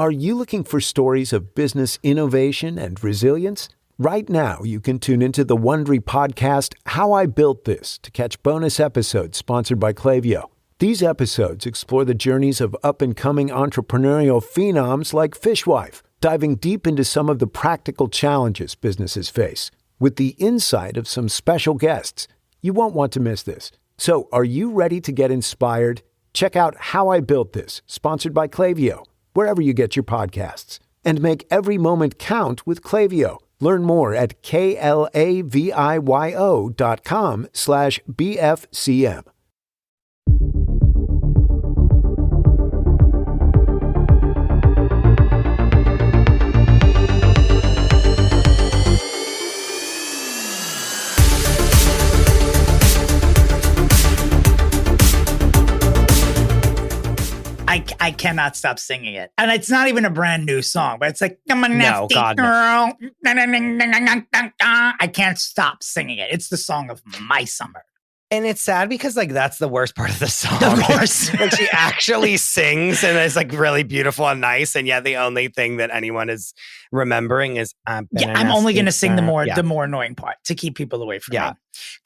Are you looking for stories of business innovation and resilience? Right now, you can tune into the Wondery podcast, How I Built This, to catch bonus episodes sponsored by Klaviyo. These episodes explore the journeys of up-and-coming entrepreneurial phenoms like Fishwife, diving deep into some of the practical challenges businesses face. With the insight of some special guests, you won't want to miss this. So, are you ready to get inspired? Check out How I Built This, sponsored by Klaviyo, wherever you get your podcasts. And make every moment count with Klaviyo. Learn more at klaviyo.com/BFCM. I cannot stop singing it. And it's not even a brand new song, but it's like, I'm a nasty girl. I can't stop singing it. It's the song of my summer. And it's sad because like that's the worst part of the song. Of course. When she actually sings and it's like really beautiful and nice. And yet the only thing that anyone is remembering is I'm only going to sing the more annoying part to keep people away from me.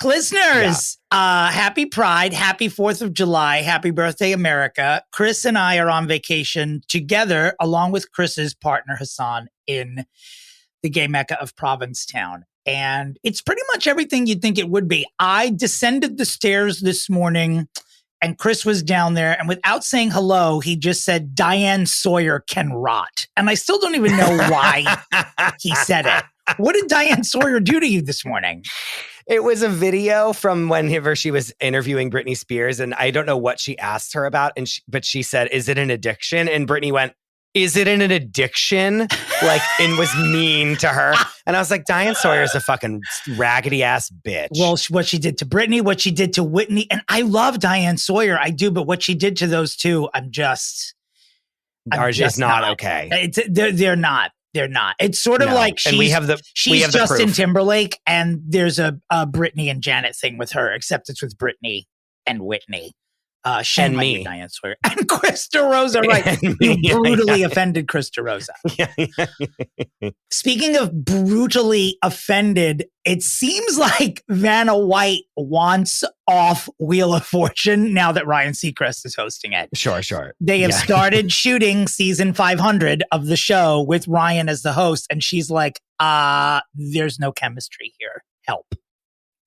Listeners, happy Pride, happy 4th of July, happy birthday, America. Chris and I are on vacation together, along with Chris's partner, Hassan, in the gay mecca of Provincetown. And it's pretty much everything you'd think it would be. I descended the stairs this morning and Chris was down there. And without saying hello, he just said, Diane Sawyer can rot. And I still don't even know why he said it. What did Diane Sawyer do to you this morning? It was a video from whenever she was interviewing Britney Spears. And I don't know what she asked her about. But she said, is it an addiction? And Britney went, is it an addiction? And was mean to her. And I was like, Diane Sawyer is a fucking raggedy ass bitch. Well, what she did to Britney, what she did to Whitney. And I love Diane Sawyer. I do. But what she did to those two, I'm just not okay. They're not. They're not. It's sort of like she's Justin Timberlake and there's a Britney and Janet thing with her, except it's with Britney and Whitney. And me. Diane Sawyer. And Chris DeRosa, right. You brutally offended Chris DeRosa. Speaking of brutally offended, it seems like Vanna White wants off Wheel of Fortune now that Ryan Seacrest is hosting it. Sure. They have started shooting season 500 of the show with Ryan as the host. And she's like, there's no chemistry here. Help.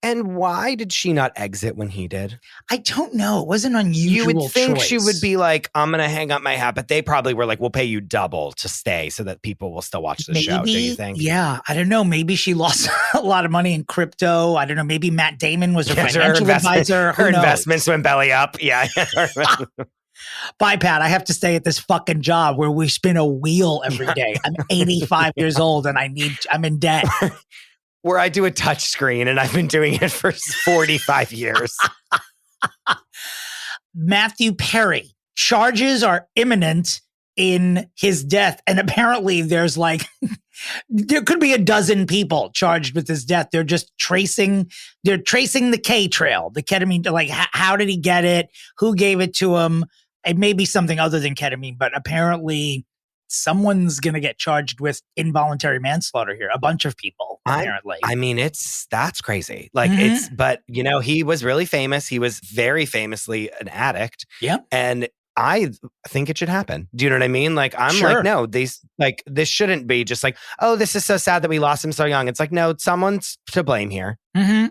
And why did she not exit when he did? I don't know. It wasn't unusual. You would think choice. She would be like, I'm going to hang up my hat. But they probably were like, we'll pay you double to stay so that people will still watch the show. Do you think? Yeah. I don't know. Maybe she lost a lot of money in crypto. I don't know. Maybe Matt Damon was her financial advisor. Her investments went belly up. Yeah. Bye, Pat. I have to stay at this fucking job where we spin a wheel every day. I'm 85 years old and I'm in debt. Where I do a touch screen and I've been doing it for 45 years. Matthew Perry. Charges are imminent in his death. And apparently there's there could be a dozen people charged with his death. They're tracing the K trail, the ketamine, how did he get it? Who gave it to him? It may be something other than ketamine, but apparently someone's going to get charged with involuntary manslaughter here. A bunch of people, apparently. That's crazy. But he was really famous. He was very famously an addict. Yep. And I think it should happen. Do you know what I mean? No, this shouldn't be just this is so sad that we lost him so young. It's no, someone's to blame here. Mm-hmm.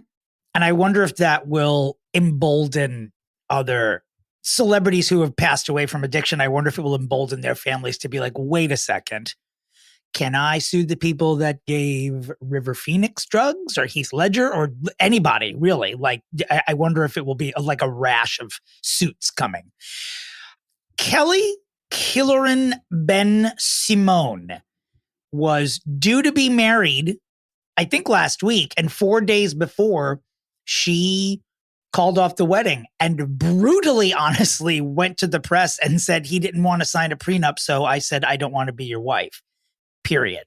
And I wonder if that will embolden other celebrities who have passed away from addiction. I wonder if it will embolden their families to be like, wait a second. Can I sue the people that gave River Phoenix drugs or Heath Ledger or anybody really? I wonder if it will be a rash of suits coming. Kelly Killoran Ben Simone was due to be married, I think last week, and 4 days before she called off the wedding and brutally, honestly, went to the press and said he didn't want to sign a prenup. So I said, I don't want to be your wife, period.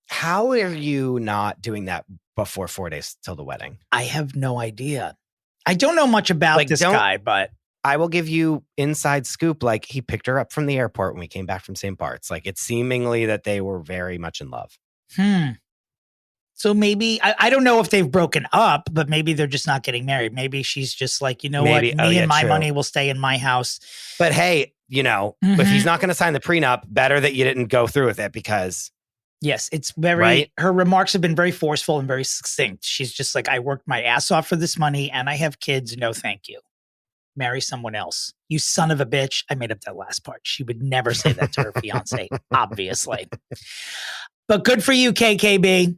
How are you not doing that before 4 days till the wedding? I have no idea. I don't know much about this guy, but I will give you inside scoop. Like he picked her up from the airport when we came back from St. Bart's. Like it's seemingly that they were very much in love. So maybe, I don't know if they've broken up, but maybe they're just not getting married. Maybe she's just like, you know what? Me and my money will stay in my house. But hey, if he's not going to sign the prenup, better that you didn't go through with it because. Yes, it's very, her remarks have been very forceful and very succinct. She's just like, I worked my ass off for this money and I have kids. No, thank you. Marry someone else. You son of a bitch. I made up that last part. She would never say that to her fiance, obviously. But good for you, KKB.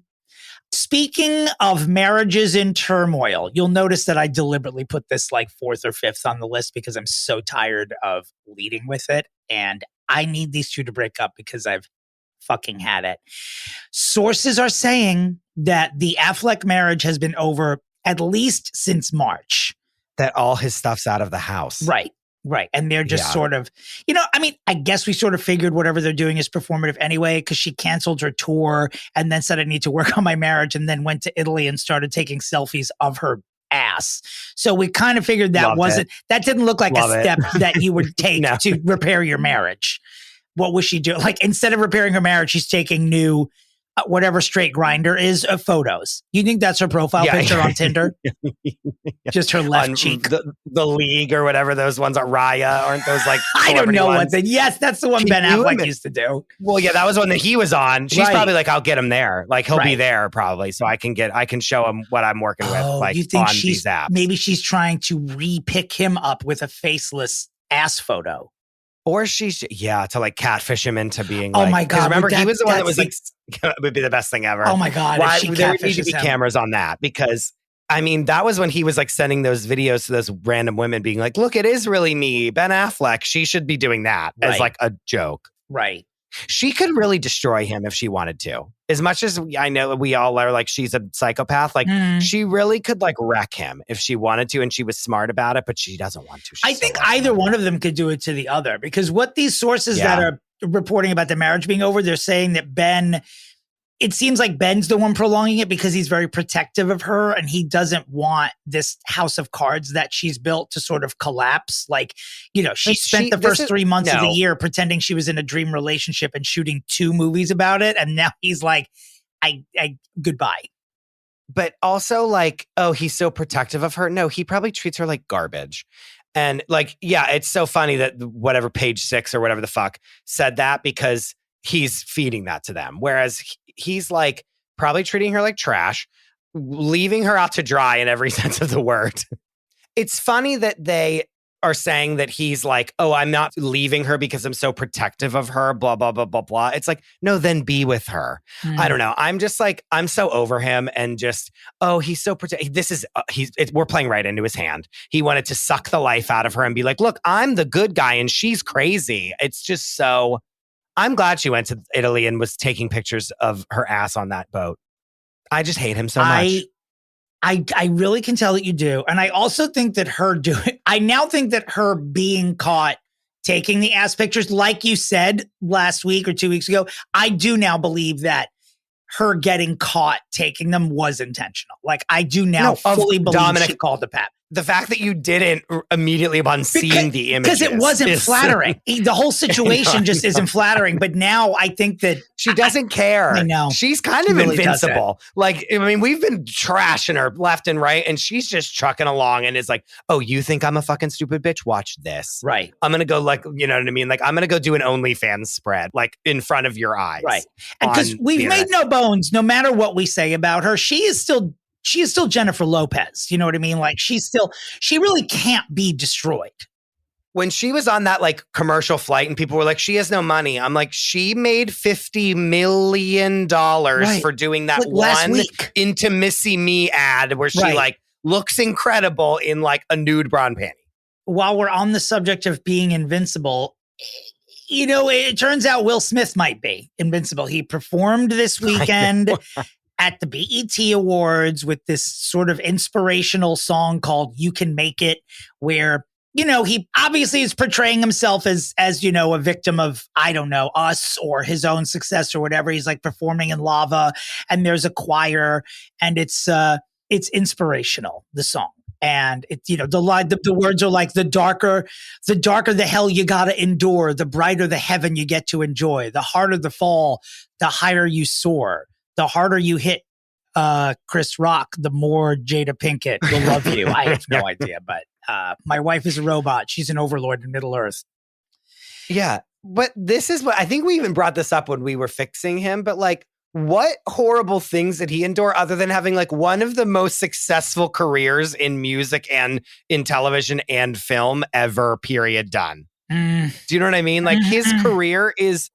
Speaking of marriages in turmoil, you'll notice that I deliberately put this like 4th or 5th on the list because I'm so tired of leading with it. And I need these two to break up because I've fucking had it. Sources are saying that the Affleck marriage has been over at least since March. That all his stuff's out of the house. Right. And they're just sort of, I guess we sort of figured whatever they're doing is performative anyway, because she canceled her tour and then said, I need to work on my marriage, and then went to Italy and started taking selfies of her ass. So we kind of figured that that didn't look like a step that you would take to repair your marriage. What was she doing? Like, instead of repairing her marriage, she's taking new, whatever straight grinder is, of photos. You think that's her profile picture on Tinder? Just her left cheek. The League or whatever those ones are. Raya, aren't those like I don't know ones? Yes, that's the one Ben Affleck used to do. Well, yeah, that was one that he was on. She's probably like, I'll get him there. Like he'll be there probably, so I can show him what I'm working with. Like you think on these apps. Maybe she's trying to re-pick him up with a faceless ass photo. Or she's, to like catfish him into being oh my God. Remember, he was the one that was like, it would be the best thing ever. Oh my God. There need to be cameras on that because, I mean, that was when he was like sending those videos to those random women being like, look, it is really me, Ben Affleck. She should be doing that as like a joke. Right. She could really destroy him if she wanted to. As much as I know we all are like, she's a psychopath. Like she really could like wreck him if she wanted to, and she was smart about it, but she doesn't want to. I think either one of them could do it to the other, because what these sources that are reporting about the marriage being over, they're saying that it seems like Ben's the one prolonging it because he's very protective of her and he doesn't want this house of cards that she's built to sort of collapse. Like, she spent the first 3 months of the year pretending she was in a dream relationship and shooting 2 movies about it. And now he's like, I goodbye. But also like, oh, he's so protective of her. No, he probably treats her like garbage. And like, it's so funny that whatever Page 6 or whatever the fuck said that because he's feeding that to them. Whereas he's like probably treating her like trash, leaving her out to dry in every sense of the word. It's funny that they are saying that he's like, oh, I'm not leaving her because I'm so protective of her, blah, blah, blah, blah, blah. It's like, no, then be with her. I don't know. I'm just like, I'm so over him and just, he's so protective. This is, we're playing right into his hand. He wanted to suck the life out of her and be like, look, I'm the good guy and she's crazy. It's just so... I'm glad she went to Italy and was taking pictures of her ass on that boat. I just hate him so much. I really can tell that you do. And I also think that I now think that her being caught taking the ass pictures, like you said last week or 2 weeks ago, I do now believe that her getting caught taking them was intentional. Like I do now fully believe she called the pap. The fact that you didn't immediately upon seeing the images. Because it wasn't flattering. The whole situation just isn't flattering. But now I think that... She doesn't care. I know. She's kind of really invincible. Like, I mean, we've been trashing her left and right, and she's just trucking along and is like, oh, you think I'm a fucking stupid bitch? Watch this. Right. I'm going to go like, you know what I mean? Like, I'm going to go do an OnlyFans spread, like in front of your eyes. Right. And because we've made no bones, no matter what we say about her, she is still Jennifer Lopez. You know what I mean? Like she really can't be destroyed. When she was on that like commercial flight and people were like, she has no money. I'm like, she made $50 million for doing that one Intimacy Me ad where she like looks incredible in like a nude bra and panty. While we're on the subject of being invincible, it turns out Will Smith might be invincible. He performed this weekend at the BET Awards with this sort of inspirational song called You Can Make It, where, he obviously is portraying himself as a victim of, I don't know, us or his own success or whatever. He's like performing in lava and there's a choir and it's inspirational, the song. And it's, the words are like, the darker the hell you gotta endure, the brighter the heaven you get to enjoy. The harder the fall, the higher you soar. The harder you hit Chris Rock, the more Jada Pinkett will love you. I have no idea, but my wife is a robot. She's an overlord in Middle Earth. Yeah, but this is what I think we even brought this up when we were fixing him. But like, what horrible things did he endure other than having like one of the most successful careers in music and in television and film ever, period, done? Do you know what I mean? Like his career is,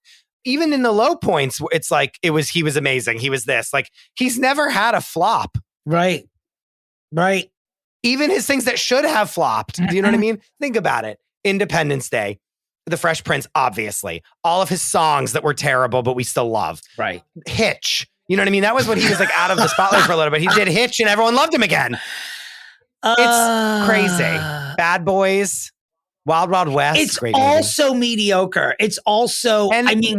even in the low points, it's like, he was amazing. He was this, like, he's never had a flop. Right. Even his things that should have flopped. Do you know what I mean? Think about it. Independence Day, The Fresh Prince, obviously. All of his songs that were terrible, but we still love. Right. Hitch. You know what I mean? That was when he was like out of the spotlight for a little bit. He did Hitch and everyone loved him again. It's crazy. Bad Boys, Wild Wild West. It's also mediocre. It's also,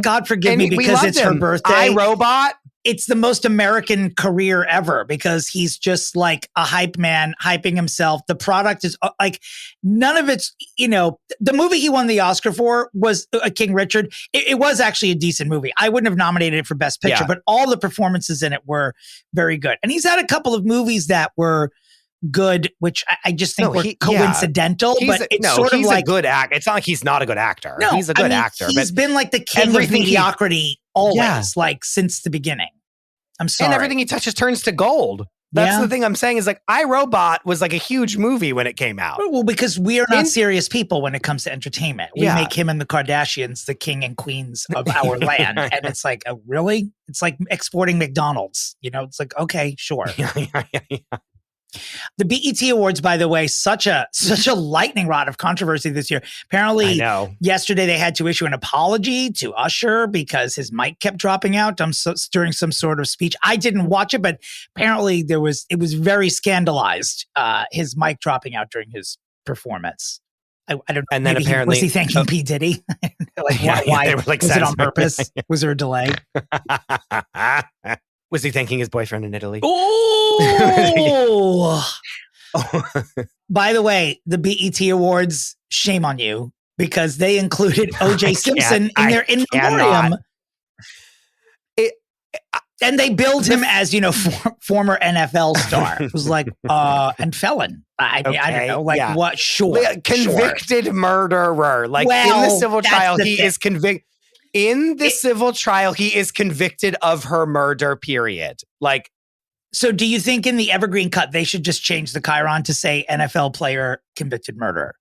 God forgive me because it's her birthday. iRobot. It's the most American career ever because he's just like a hype man hyping himself. The product is like, none of it's, the movie he won the Oscar for was King Richard. It was actually a decent movie. I wouldn't have nominated it for Best Picture, but all the performances in it were very good. And he's had a couple of movies that were good, which I just think were coincidental. But it's sort of like a good actor. It's not like he's not a good actor. No, he's a good actor. He's been like the king of mediocrity always, like since the beginning. I'm sorry. And everything he touches turns to gold. That's the thing I'm saying is like iRobot was like a huge movie when it came out. Well, because we are not serious people when it comes to entertainment. We make him and the Kardashians the king and queens of our land. And it's like, really? It's like exporting McDonald's. It's like, okay, sure. The BET Awards, by the way, such a lightning rod of controversy this year. Apparently, yesterday they had to issue an apology to Usher because his mic kept dropping out during some sort of speech. I didn't watch it, but apparently it was very scandalized, his mic dropping out during his performance. I don't know. And then apparently, was he thanking P. Diddy? Why? Was it on purpose? Was there a delay? Was he thanking his boyfriend in Italy? Oh! By the way, the BET Awards, shame on you, because they included O.J. Simpson in their in memoriam. And they billed him as, former NFL star. It was like, and felon. I don't know, what? Sure. Convicted murderer. Like, in the civil trial, he is convicted. In the civil trial, he is convicted of her murder, period. Like, so do you think in the Evergreen cut, they should just change the chyron to say NFL player convicted murderer?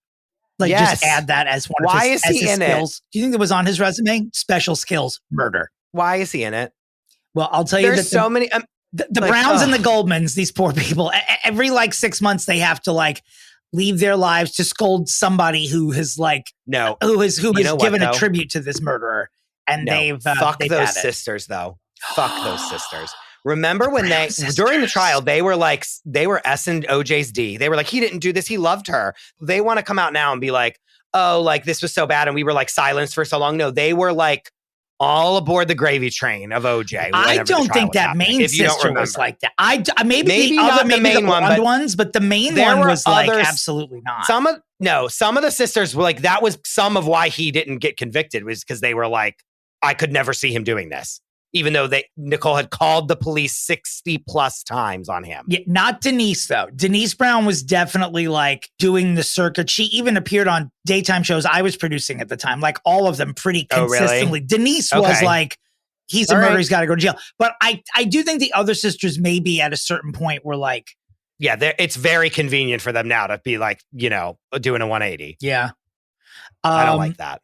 Like, just add that as one of his skills. Do you think that was on his resume? Special skills, murder. Why is he in it? Well, I'll tell you that so many. The Browns and the Goldmans, these poor people, every 6 months they have to leave their lives to scold somebody who has who has given a tribute to this murderer. And they've those sisters though. Fuck those sisters. Remember when during the trial, they were S&ing OJ's D. They were like, he didn't do this. He loved her. They want to come out now and be like, oh, this was so bad. And we were silenced for so long. No, they were all aboard the gravy train of OJ. I don't think that main sister was like that. Maybe the main ones, but the main one was absolutely not. Some of the sisters were that was some of why he didn't get convicted, was because they were I could never see him doing this. Even though Nicole had called the police 60 plus times on him. Yeah, not Denise though. Denise Brown was definitely doing the circuit. She even appeared on daytime shows I was producing at the time. All of them pretty consistently. Oh, really? Denise was he's a murderer, he's got to go to jail. But I do think the other sisters maybe at a certain point were yeah, it's very convenient for them now to be doing a 180. Yeah. I don't like that.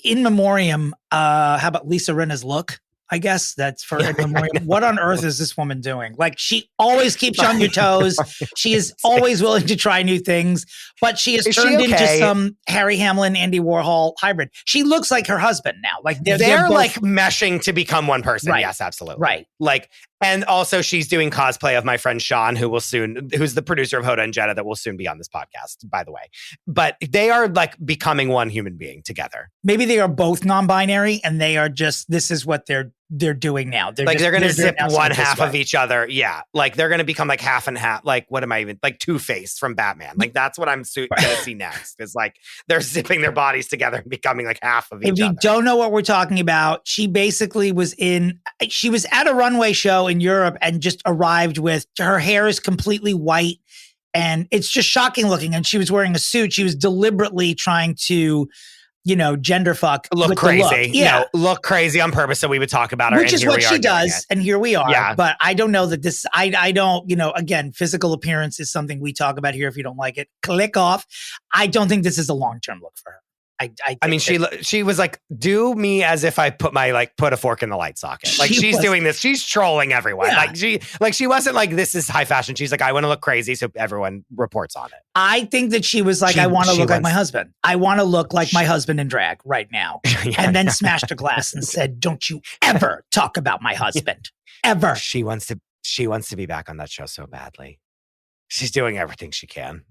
In memoriam, how about Lisa Rinna's look? I guess that's for in memoriam. What on earth is this woman doing? She always keeps you on your toes. She is always willing to try new things, but she has turned into some Harry Hamlin, Andy Warhol hybrid. She looks like her husband now. They're both meshing to become one person. Right. Yes, absolutely. Right. And also she's doing cosplay of my friend Sean, who's the producer of Hoda and Jenna, that will soon be on this podcast, by the way. But they are becoming one human being together. Maybe they are both non-binary and they are just, this is what they're they're doing now. They're going to zip one half way. of each other. Yeah. Like they're going to become like half and half. Like, what am I even like Two-Face from Batman? Like that's what I'm going to see next is like they're zipping their bodies together and becoming like half of each other. If you don't know what we're talking about, she basically she was at a runway show in Europe and just arrived with her hair is completely white and it's just shocking looking. And she was wearing a suit. She was deliberately trying to, gender fuck. Look crazy. Yeah. Look crazy on purpose so we would talk about her. Which is what she does. And here we are. Yeah. But I don't know that this, I don't, again, physical appearance is something we talk about here. If you don't like it, click off. I don't think this is a long-term look for her. I mean, she was like, do me as if I put a fork in the light socket. Like she's doing this. She's trolling everyone. Yeah. She wasn't like, this is high fashion. She's like, I want to look crazy. So everyone reports on it. I think that she was like, I want to look like my husband. I want to look like my husband in drag right now. And then smashed a glass and said, don't you ever talk about my husband ever. She wants to be back on that show so badly. She's doing everything she can.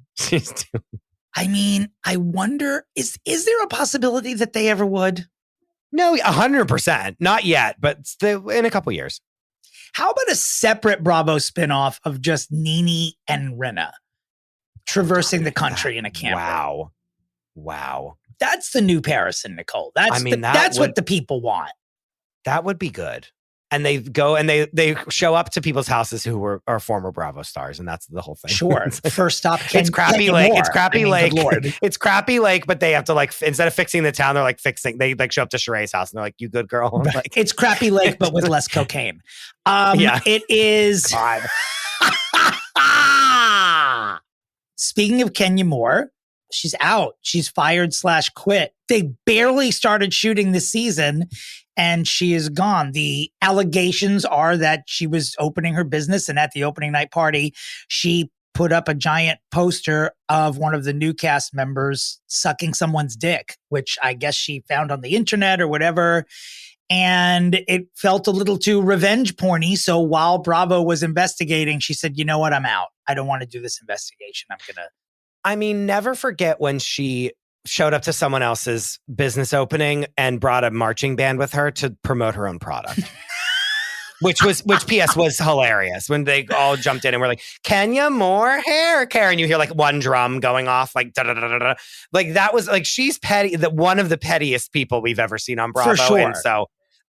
I mean, I wonder, is there a possibility that they ever would? No, 100%. Not yet, but in a couple years. How about a separate Bravo spinoff of just Nene and Rinna traversing the country in a camper? Wow. That's the new Paris and Nicole. That's what the people want. That would be good. And they go and they show up to people's houses who are former Bravo stars, and that's the whole thing. Sure. First stop. It's Crappy Lake. It's Crappy Lake. It's Crappy Lake, but they have to instead of fixing the town, they're they show up to Sheree's house and they're like, "You good, girl?" Like, it's Crappy Lake, but with less cocaine. It is. God. Speaking of Kenya Moore, she's out. She's fired / quit. They barely started shooting this season. And she is gone. The allegations are that she was opening her business, and at the opening night party, she put up a giant poster of one of the new cast members sucking someone's dick, which I guess she found on the internet or whatever. And it felt a little too revenge porny. So while Bravo was investigating, she said, you know what? I'm out. I don't want to do this investigation. I mean, never forget when she showed up to someone else's business opening and brought a marching band with her to promote her own product. which PS was hilarious when they all jumped in and were like, Kenya Moore hair care. And you hear like one drum going off, like da da da da da. Like that was like, she's petty, one of the pettiest people we've ever seen on Bravo. For sure. And so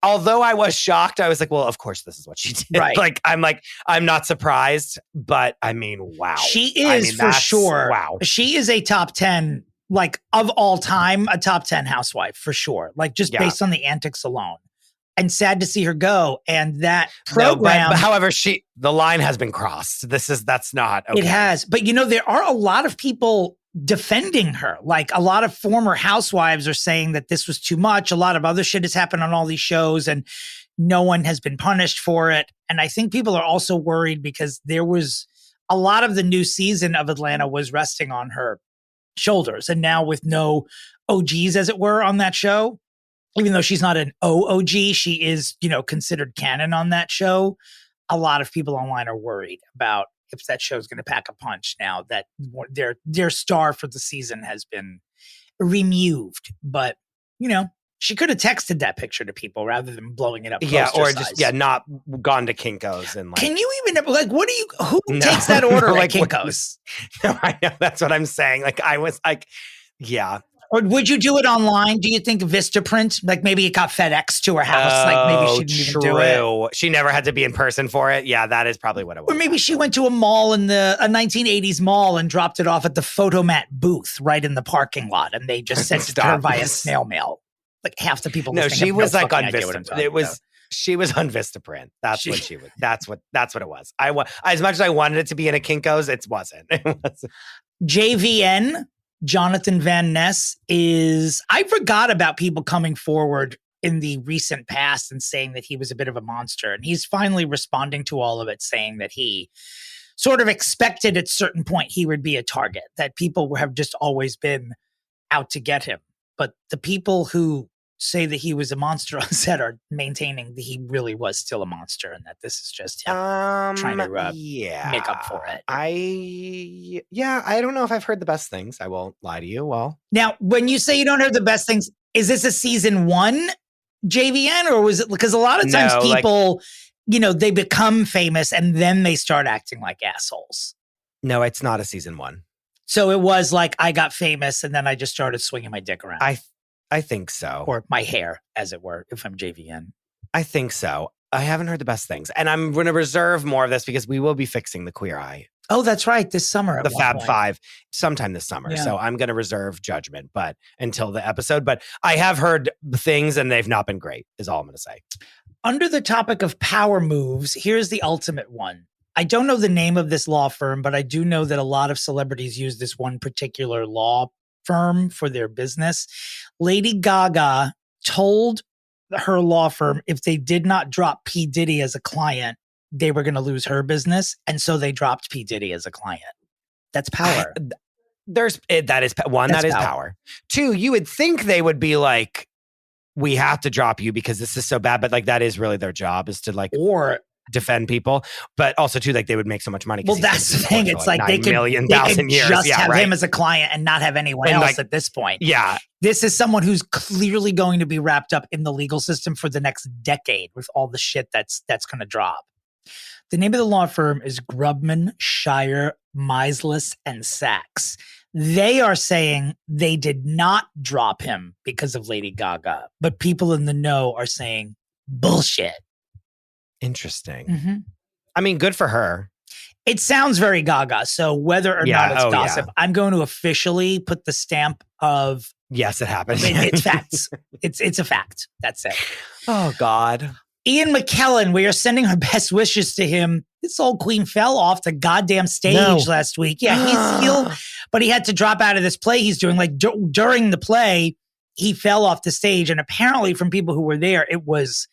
although I was shocked, I was like, well, of course this is what she did. Right. I'm not surprised, but I mean, wow. She is for sure. Wow. She is a top 10, like of all time, a top 10 housewife for sure. Like just based on the antics alone. And sad to see her go. And that program. No, but however, the line has been crossed. That's not okay. It has. But there are a lot of people defending her. Like a lot of former housewives are saying that this was too much. A lot of other shit has happened on all these shows and no one has been punished for it. And I think people are also worried because there was a lot of the new season of Atlanta was resting on her shoulders. And now with no OGs, as it were, on that show, even though she's not an OOG, she is, considered canon on that show. A lot of people online are worried about if that show is going to pack a punch now that their star for the season has been removed. But, she could have texted that picture to people rather than blowing it up. Yeah, or just not gone to Kinko's and Can you even who takes that order at Kinko's? No, I know that's what I'm saying. Like I was like, yeah. Or would you do it online? Do you think Vistaprint? Like maybe it got FedEx to her house. Like maybe she didn't even do it. She never had to be in person for it. Yeah, that is probably what it was. Or maybe she went to a mall a 1980s mall and dropped it off at the Photomat booth right in the parking lot, and they just sent it to her via snail mail. Like half the people. No, she was like on Vistaprint. She was on Vistaprint. That's what she was. That's what it was. As much as I wanted it to be in a Kinko's, it wasn't. JVN. Jonathan Van Ness I forgot about people coming forward in the recent past and saying that he was a bit of a monster. And he's finally responding to all of it, saying that he sort of expected at a certain point he would be a target, that people have just always been out to get him. But the people who say that he was a monster on set are maintaining that he really was still a monster and that this is just him trying to make up for it. I don't know if I've heard the best things. I won't lie to you. Well, now, when you say you don't hear the best things, is this a season 1 JVN, or was it because a lot of times No, people, they become famous and then they start acting like assholes. No, it's not a season 1. So it was like I got famous and then I just started swinging my dick around. I think so. Or my hair, as it were, if I'm JVN. I think so. I haven't heard the best things. And I'm going to reserve more of this because we will be fixing the Queer Eye. Oh, that's right. This summer. The Fab Five sometime this summer. Yeah. So I'm going to reserve judgment until the episode. But I have heard things and they've not been great, is all I'm going to say. Under the topic of power moves, here's the ultimate one. I don't know the name of this law firm, but I do know that a lot of celebrities use this one particular law firm for their business. Lady Gaga told her law firm if they did not drop P. Diddy as a client, they were going to lose her business. And so they dropped P. Diddy as a client. That's power. That is power. 2, you would think they would be like, we have to drop you because this is so bad. But like, that is really their job, is to or defend people. But also too, like, they would make so much money. Well, that's the thing. It's like they could just have him as a client and not have anyone else at this point. Yeah. This is someone who's clearly going to be wrapped up in the legal system for the next decade with all the shit that's going to drop. The name of the law firm is Grubman, Shire, Mislis, and Sachs. They are saying they did not drop him because of Lady Gaga, but people in the know are saying bullshit. Interesting. Mm-hmm. I mean, good for her. It sounds very Gaga. So whether or not it's gossip, I'm going to officially put the stamp of yes, it happened. It's facts. It's a fact. That's it. Oh God. Ian McKellen, we are sending our best wishes to him. This old queen fell off the goddamn stage last week. Yeah, but he had to drop out of this play he's doing. Like during the play, he fell off the stage, and apparently, from people who were there, it was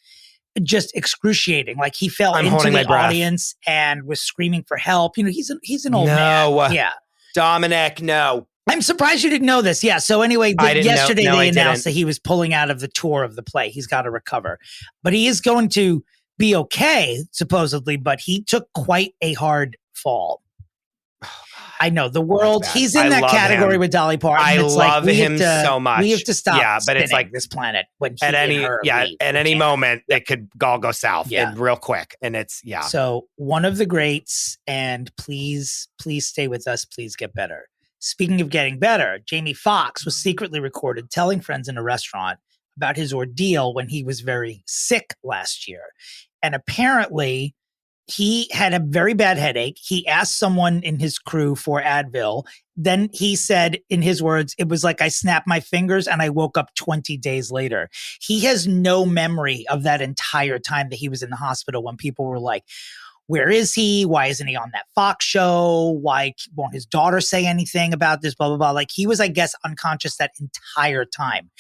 just excruciating. Like he fell into the audience and was screaming for help. He's an old man. Yeah, Dominic, no. I'm surprised you didn't know this. Yeah. So anyway, yesterday they announced that he was pulling out of the tour of the play. He's got to recover, but he is going to be okay, supposedly. But he took quite a hard fall. I know the world. He's in that category with Dolly Parton. I love him so much. We have to stop. Yeah, but it's like this planet when at any moment it could all go south real quick, and it's So one of the greats, and please stay with us. Please get better. Speaking of getting better, Jamie Foxx was secretly recorded telling friends in a restaurant about his ordeal when he was very sick last year. And apparently he had a very bad headache. He asked someone in his crew for Advil. Then he said, in his words, it was like I snapped my fingers and I woke up 20 days later. He has no memory of that entire time that he was in the hospital when people were like, where is he? Why isn't he on that Fox show? Why won't his daughter say anything about this? Blah, blah, blah. Like he was, I guess, unconscious that entire time.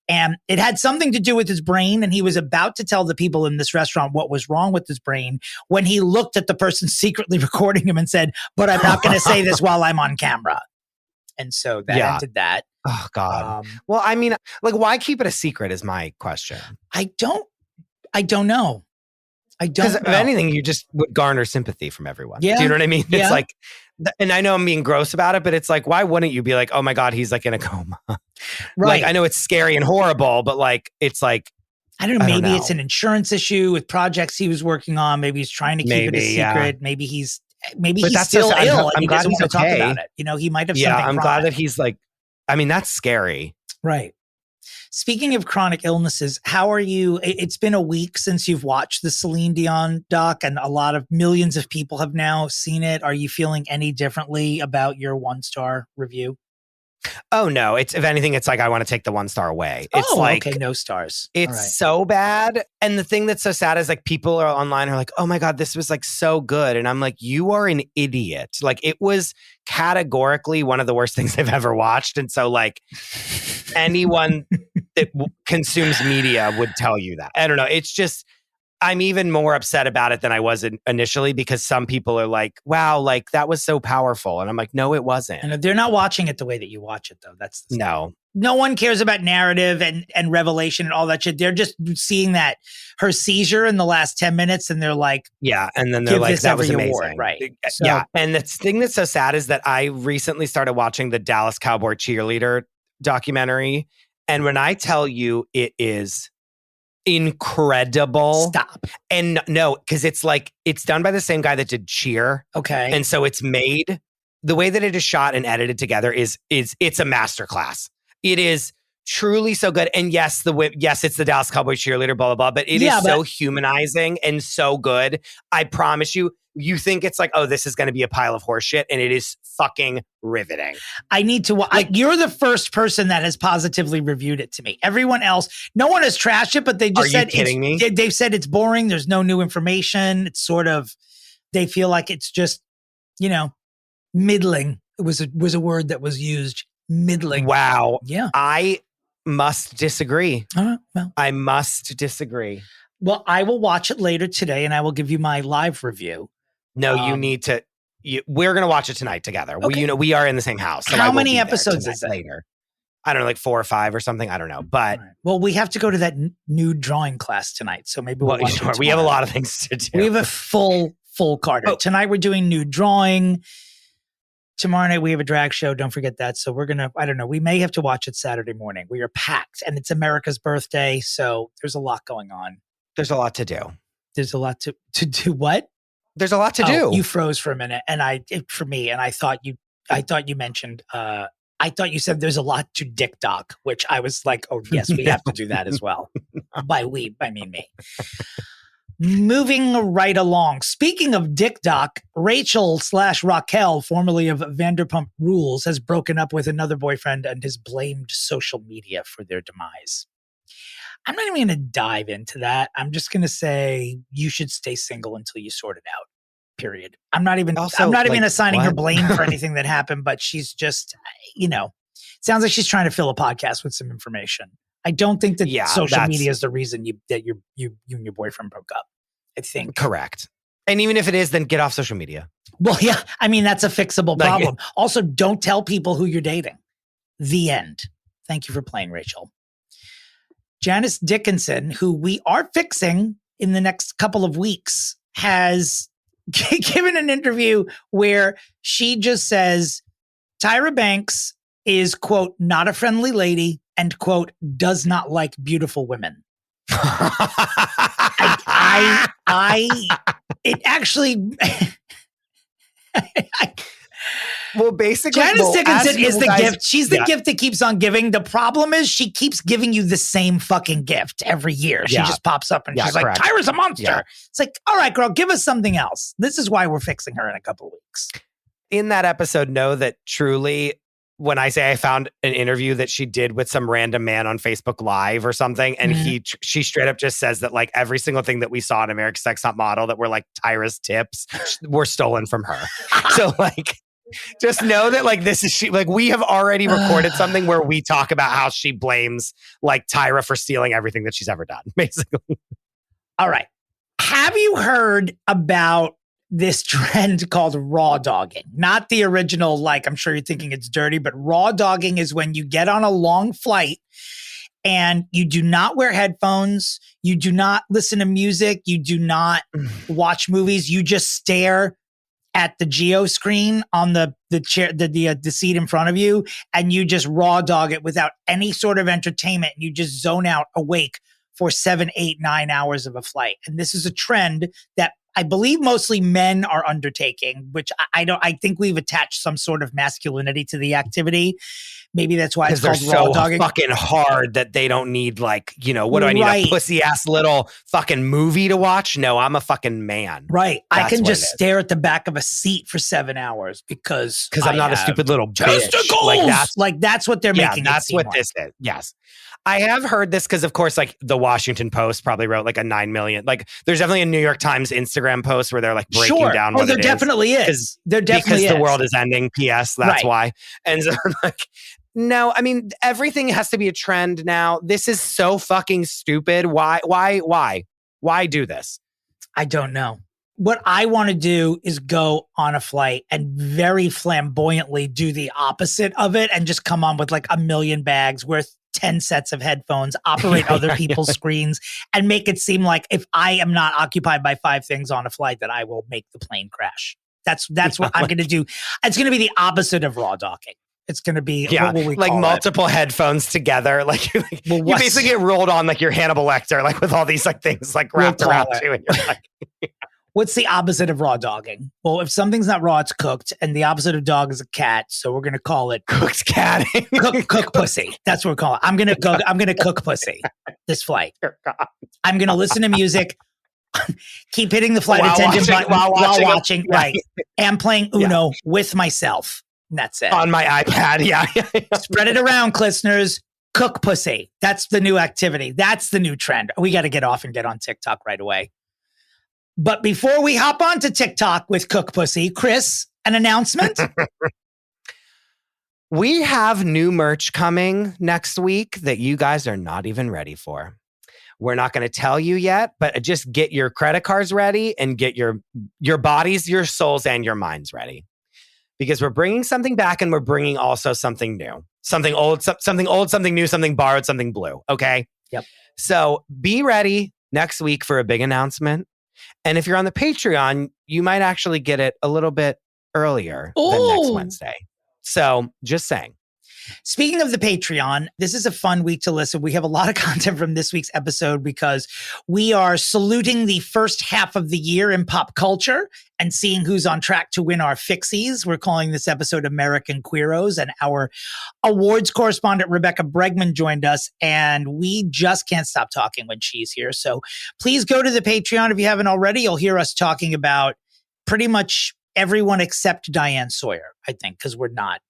And it had something to do with his brain. And he was about to tell the people in this restaurant what was wrong with his brain when he looked at the person secretly recording him and said, but I'm not going to say this while I'm on camera. And so that ended that. Oh, God. Well, I mean, like, why keep it a secret is my question. I don't know. Because if anything, you just would garner sympathy from everyone. Yeah. Do you know what I mean? Yeah. It's like, and I know I'm being gross about it, but it's like, why wouldn't you be like, oh my God, he's like in a coma? Right. Like, I know it's scary and horrible, but like, it's like, I don't know. Maybe it's an insurance issue with projects he was working on. Maybe he's trying to keep it a secret. Yeah. Maybe he's still ill. I'm glad he's okay. Talk about it. He might have something. Yeah, I'm glad that he's like, I mean, that's scary. Right. Speaking of chronic illnesses, how are you? It's been a week since you've watched the Celine Dion doc, and millions of people have now seen it. Are you feeling any differently about your 1-star review? Oh, no. If anything, it's like I want to take the 1-star away. It's okay, no stars. It's so bad. And the thing that's so sad is like people are online are like, oh my God, this was like so good. And I'm like, you are an idiot. Like it was categorically one of the worst things I've ever watched. And so like anyone that consumes media would tell you that. I don't know. It's just, I'm even more upset about it than I was initially because some people are like, wow, like that was so powerful. And I'm like, no, it wasn't. And they're not watching it the way that you watch it, though. That's the no. No one cares about narrative and revelation and all that shit. They're just seeing her seizure in the last 10 minutes and they're like, yeah. And then they're like, that was amazing. Award. Right. So, yeah. And the thing that's so sad is that I recently started watching the Dallas Cowboy cheerleader documentary. And when I tell you it is incredible. Stop. And no, because it's done by the same guy that did Cheer. Okay. And so it's made, the way that it is shot and edited together it's a masterclass. It is truly so good. And yes, it's the Dallas Cowboy cheerleader, blah, blah, blah. But it is so humanizing and so good. I promise you, you think it's like, oh, this is going to be a pile of horse shit. And it is fucking riveting. I need to you're the first person that has positively reviewed it to me. Everyone else, no one has trashed it, but they just said, kidding me? They've said it's boring. There's no new information. It's sort of, they feel like it's just, middling. It was a word that was used. Middling. Wow. Yeah. I must disagree. Well, I must disagree. Well, I will watch it later today and I will give you my live review. No, you need to. We're going to watch it tonight together. Okay. We are in the same house. So how many episodes is it? Later. I don't know, like 4 or 5 or something. I don't know. But well, we have to go to that nude drawing class tonight. So maybe we'll watch it. We have a lot of things to do. We have a full card. Tonight we're doing nude drawing. Tomorrow night we have a drag show. Don't forget that. So we're going to, I don't know, we may have to watch it Saturday morning. We are packed and it's America's birthday. So there's a lot going on. There's a lot to do. There's a lot to do what? There's a lot to do. You froze for a minute and I thought you mentioned, I thought you said there's a lot to dick doc, which I was like, oh yes, we have to do that as well. By we, I mean me. Moving right along. Speaking of Dick Doc, Rachel/Raquel, formerly of Vanderpump Rules, has broken up with another boyfriend and has blamed social media for their demise. I'm not even going to dive into that. I'm just going to say you should stay single until you sort it out. Period. I'm not even assigning her blame for anything that happened, but she's just, sounds like she's trying to fill a podcast with some information. I don't think that social media is the reason you and your boyfriend broke up. I think. Correct. And even if it is, then get off social media. Well, yeah. I mean, that's a fixable problem. Also, don't tell people who you're dating. The end. Thank you for playing, Rachel. Janice Dickinson, who we are fixing in the next couple of weeks, has given an interview where she just says Tyra Banks is, quote, not a friendly lady and, quote, does not like beautiful women. It actually, well, basically, Janice Dickinson is the gift. She's the gift that keeps on giving. The problem is she keeps giving you the same fucking gift every year. She just pops up and she's like, Tyra's a monster. Yeah. It's like, all right, girl, give us something else. This is why we're fixing her in a couple of weeks. In that episode, know that truly, when I say I found an interview that she did with some random man on Facebook Live or something, and she straight up just says that like every single thing that we saw in America's Next Top Model that were like Tyra's tips were stolen from her. So like, just know that like this is she. Like we have already recorded something where we talk about how she blames like Tyra for stealing everything that she's ever done, basically. All right. Have you heard about this trend called raw dogging? Not the original, like I'm sure you're thinking it's dirty, but raw dogging is when you get on a long flight and you do not wear headphones, you do not listen to music, you do not watch movies, you just stare at the geo screen on the chair, the seat in front of you, and you just raw dog it without any sort of entertainment. You just zone out awake for 7, 8, 9 hours of a flight. And this is a trend that I believe mostly men are undertaking, which I think we've attached some sort of masculinity to the activity. Maybe that's why it's called raw dogging. Fucking hard that they don't need like, what do I need? A pussy ass little fucking movie to watch? No, I'm a fucking man. Right. That's I can just stare at the back of a seat for 7 hours because I'm not a stupid little testicles. Bitch. That's what they're making. That's what this is. Yes. I have heard this because, of course, like the Washington Post probably wrote like a 9 million. Like, there's definitely a New York Times Instagram post where they're like breaking down. Oh, there definitely is. There definitely is. Because the world is ending. P.S. That's why. And so, like, no, I mean, everything has to be a trend now. This is so fucking stupid. Why do this? I don't know. What I want to do is go on a flight and very flamboyantly do the opposite of it and just come on with like 1 million bags worth 10 sets of headphones, operate other people's screens, and make it seem like if I am not occupied by 5 things on a flight, that I will make the plane crash. That's what I'm going to do. It's going to be the opposite of raw dogging. It's going to be, Yeah, what will we like call multiple headphones together. Like you basically get rolled on like you're Hannibal Lecter, like with all these like things like wrapped around you. And you're like, what's the opposite of raw dogging? Well, if something's not raw, it's cooked. And the opposite of dog is a cat. So we're going to call it cooked cat. cook pussy. That's what we're calling it. I'm going to cook pussy this flight. I'm going to listen to music. Keep hitting the flight attendant button while watching. Right. And playing Uno with myself. And that's it. On my iPad. Yeah. Spread it around, listeners. Cook pussy. That's the new activity. That's the new trend. We got to get off and get on TikTok right away. But before we hop on to TikTok with Cook Pussy, Chris, an announcement? We have new merch coming next week that you guys are not even ready for. We're not going to tell you yet, but just get your credit cards ready and get your bodies, your souls, and your minds ready. Because we're bringing something back and we're bringing also something new. Something old, something new, something borrowed, something blue. Okay? Yep. So be ready next week for a big announcement. And if you're on the Patreon, you might actually get it a little bit earlier than next Wednesday. So just saying. Speaking of the Patreon, this is a fun week to listen. We have a lot of content from this week's episode because we are saluting the first half of the year in pop culture and seeing who's on track to win our Fixies. We're calling this episode American Queeroes, and our awards correspondent, Rebecca Bregman, joined us, and we just can't stop talking when she's here. So please go to the Patreon if you haven't already. You'll hear us talking about pretty much everyone except Diane Sawyer, I think, because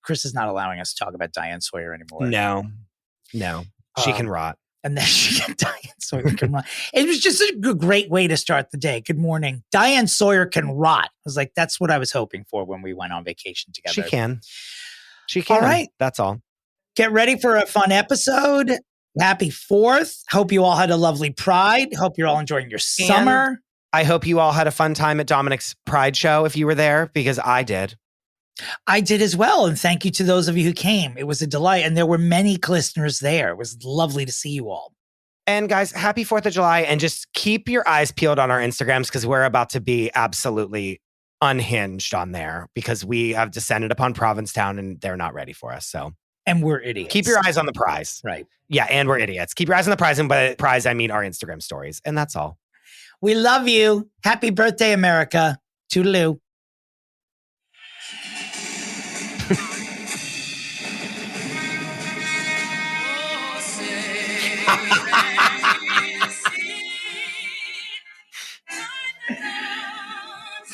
Chris is not allowing us to talk about Diane Sawyer anymore. No. She can rot. And then Diane Sawyer can rot. It was just a great way to start the day. Good morning. Diane Sawyer can rot. I was like, that's what I was hoping for when we went on vacation together. She can. All right. That's all. Get ready for a fun episode. Happy 4th. Hope you all had a lovely Pride. Hope you're all enjoying your summer. I hope you all had a fun time at Dominic's Pride show if you were there, because I did. I did as well. And thank you to those of you who came. It was a delight. And there were many listeners there. It was lovely to see you all. And guys, happy 4th of July. And just keep your eyes peeled on our Instagrams, because we're about to be absolutely unhinged on there, because we have descended upon Provincetown and they're not ready for us. So, and we're idiots. Keep your eyes on the prize. Right. Yeah. And we're idiots. Keep your eyes on the prize. And by prize, I mean our Instagram stories. And that's all. We love you. Happy birthday, America. Toodaloo.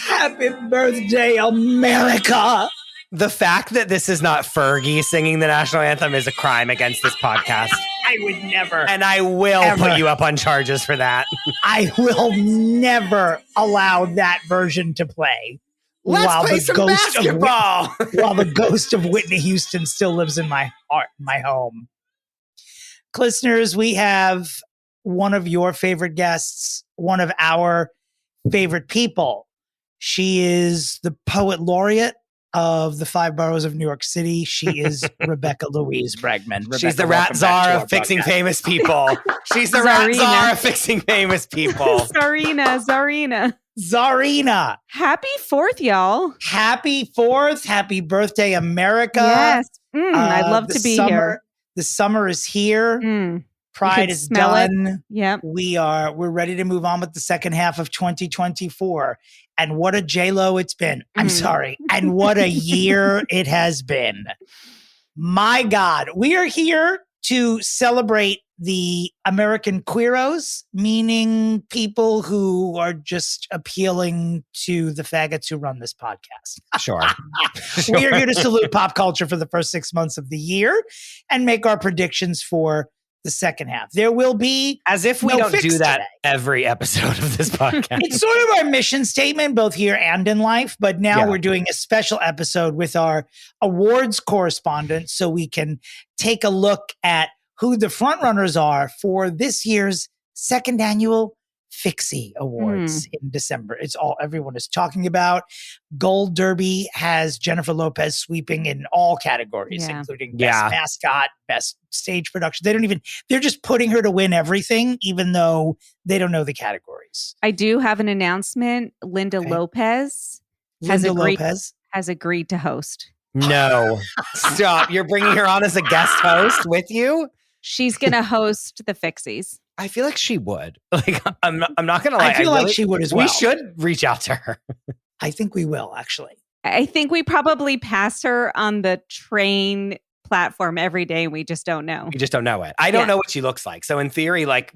Happy birthday, America. The fact that this is not Fergie singing the national anthem is a crime against this podcast. I would never. And I will put you up on charges for that. I will never allow that version to play. Let's play some basketball. While the ghost of Whitney Houston still lives in my heart, my home. Listeners, we have one of your favorite guests, one of our favorite people. She is the poet laureate of the 5 boroughs of New York City. She is Rebecca Louise Bregman. Rebecca, she's the rat czar of fixing famous people. She's the rat czar of fixing famous people. Czarina. Happy 4th, y'all. Happy 4th. Happy birthday, America. Yes. I'd love to be here. The summer is here. Pride is done. Yep. We're ready to move on with the second half of 2024. And what a J-Lo it's been. I'm sorry. And what a year it has been. My God, we are here to celebrate the American Queeroes, meaning people who are just appealing to the faggots who run this podcast. Sure. We are here to salute pop culture for the first 6 months of the year and make our predictions for the second half. There will be as if we don't do that every episode of this podcast. It's sort of our mission statement, both here and in life. But now we're doing a special episode with our awards correspondent, so we can take a look at who the frontrunners are for this year's second annual Fixe Awards in December. It's all everyone is talking about. Gold Derby has Jennifer Lopez sweeping in all categories, including best mascot, best stage production. They're just putting her to win everything, even though they don't know the categories. I do have an announcement. Linda Lopez has agreed to host. No, stop. You're bringing her on as a guest host with you? She's going to host the Fixies. I feel like she would. Like, I'm not going to lie. I feel like she would as well. We should reach out to her. I think we will, actually. I think we probably pass her on the train platform every day. We just don't know. We just don't know it. I don't know what she looks like. So in theory, like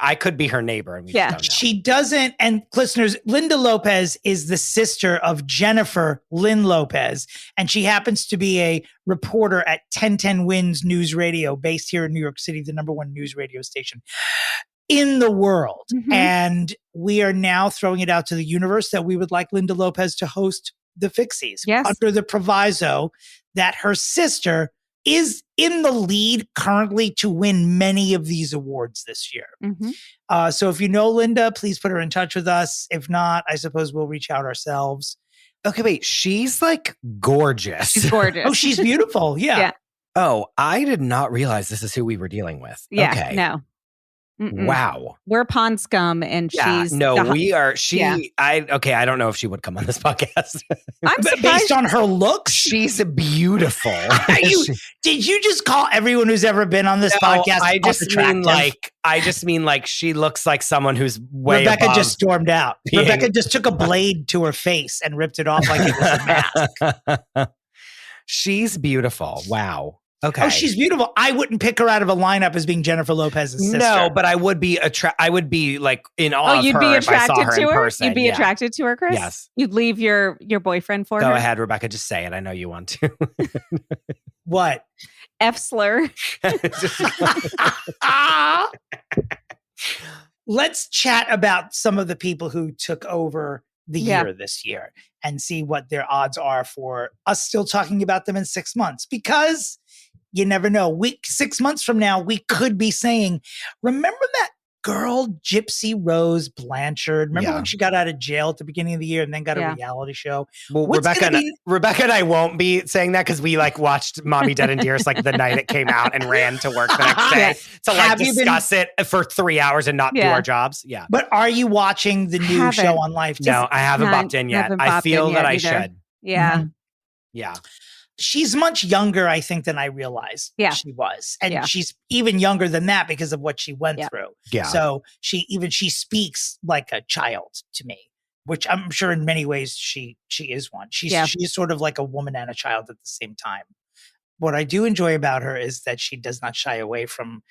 I could be her neighbor. And we just don't know. She doesn't. And listeners, Linda Lopez is the sister of Jennifer Lynn Lopez. And she happens to be a reporter at 1010 Wins News Radio, based here in New York City, the #1 news radio station in the world. Mm-hmm. And we are now throwing it out to the universe that we would like Linda Lopez to host the Fixies, under the proviso that her sister is in the lead currently to win many of these awards this year. Mm-hmm. So if you know Linda, please put her in touch with us. If not, I suppose we'll reach out ourselves. Okay, wait. She's like gorgeous. She's gorgeous. Oh, she's beautiful. Yeah. Oh, I did not realize this is who we were dealing with. Yeah. Okay. No. Mm-mm. Wow. We're pond scum and she's we are. I don't know if she would come on this podcast. I'm surprised. Based on her looks, she's beautiful. Did you just call everyone who's ever been on this podcast? I just mean like she looks like someone who's way Rebecca above just stormed out. being- Rebecca just took a blade to her face and ripped it off like it was a mask. She's beautiful. Wow. Okay. Oh, she's beautiful. I wouldn't pick her out of a lineup as being Jennifer Lopez's sister. No, but I would be I would be like in awe of you'd her be if I saw attracted her to in her? person. You'd be attracted to her, Chris? Yes. You'd leave your boyfriend for her? Go ahead, Rebecca. Just say it. I know you want to. What? F slur. Let's chat about some of the people who took over the year this year and see what their odds are for us still talking about them in 6 months, because you never know. 6 months from now, we could be saying, remember that girl, Gypsy Rose Blanchard? Remember when she got out of jail at the beginning of the year and then got a reality show? Well, Rebecca and I won't be saying that because we like watched Mommy Dead and Dearest like the night it came out and ran to work the next day to like discuss it for 3 hours and not do our jobs. Yeah. But are you watching the new show on Life? No, I haven't bopped in yet. I feel that I should. Yeah. Mm-hmm. Yeah. She's much younger, I think, than I realized she was. And she's even younger than that because of what she went through. Yeah. So she speaks like a child to me, which I'm sure in many ways she is one. She is sort of like a woman and a child at the same time. What I do enjoy about her is that she does not shy away from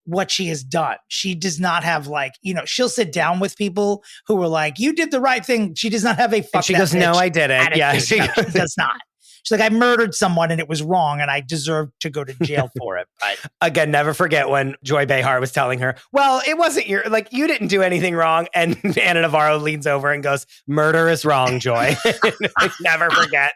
what she has done. She does not have like, she'll sit down with people who were like, you did the right thing. She does not have a fuck. And she goes, no, I didn't. Attitude. Yeah. She does not. She's like, I murdered someone and it was wrong and I deserve to go to jail for it. But again, never forget when Joy Behar was telling her, well, it wasn't you didn't do anything wrong. And Anna Navarro leans over and goes, murder is wrong, Joy. Never forget.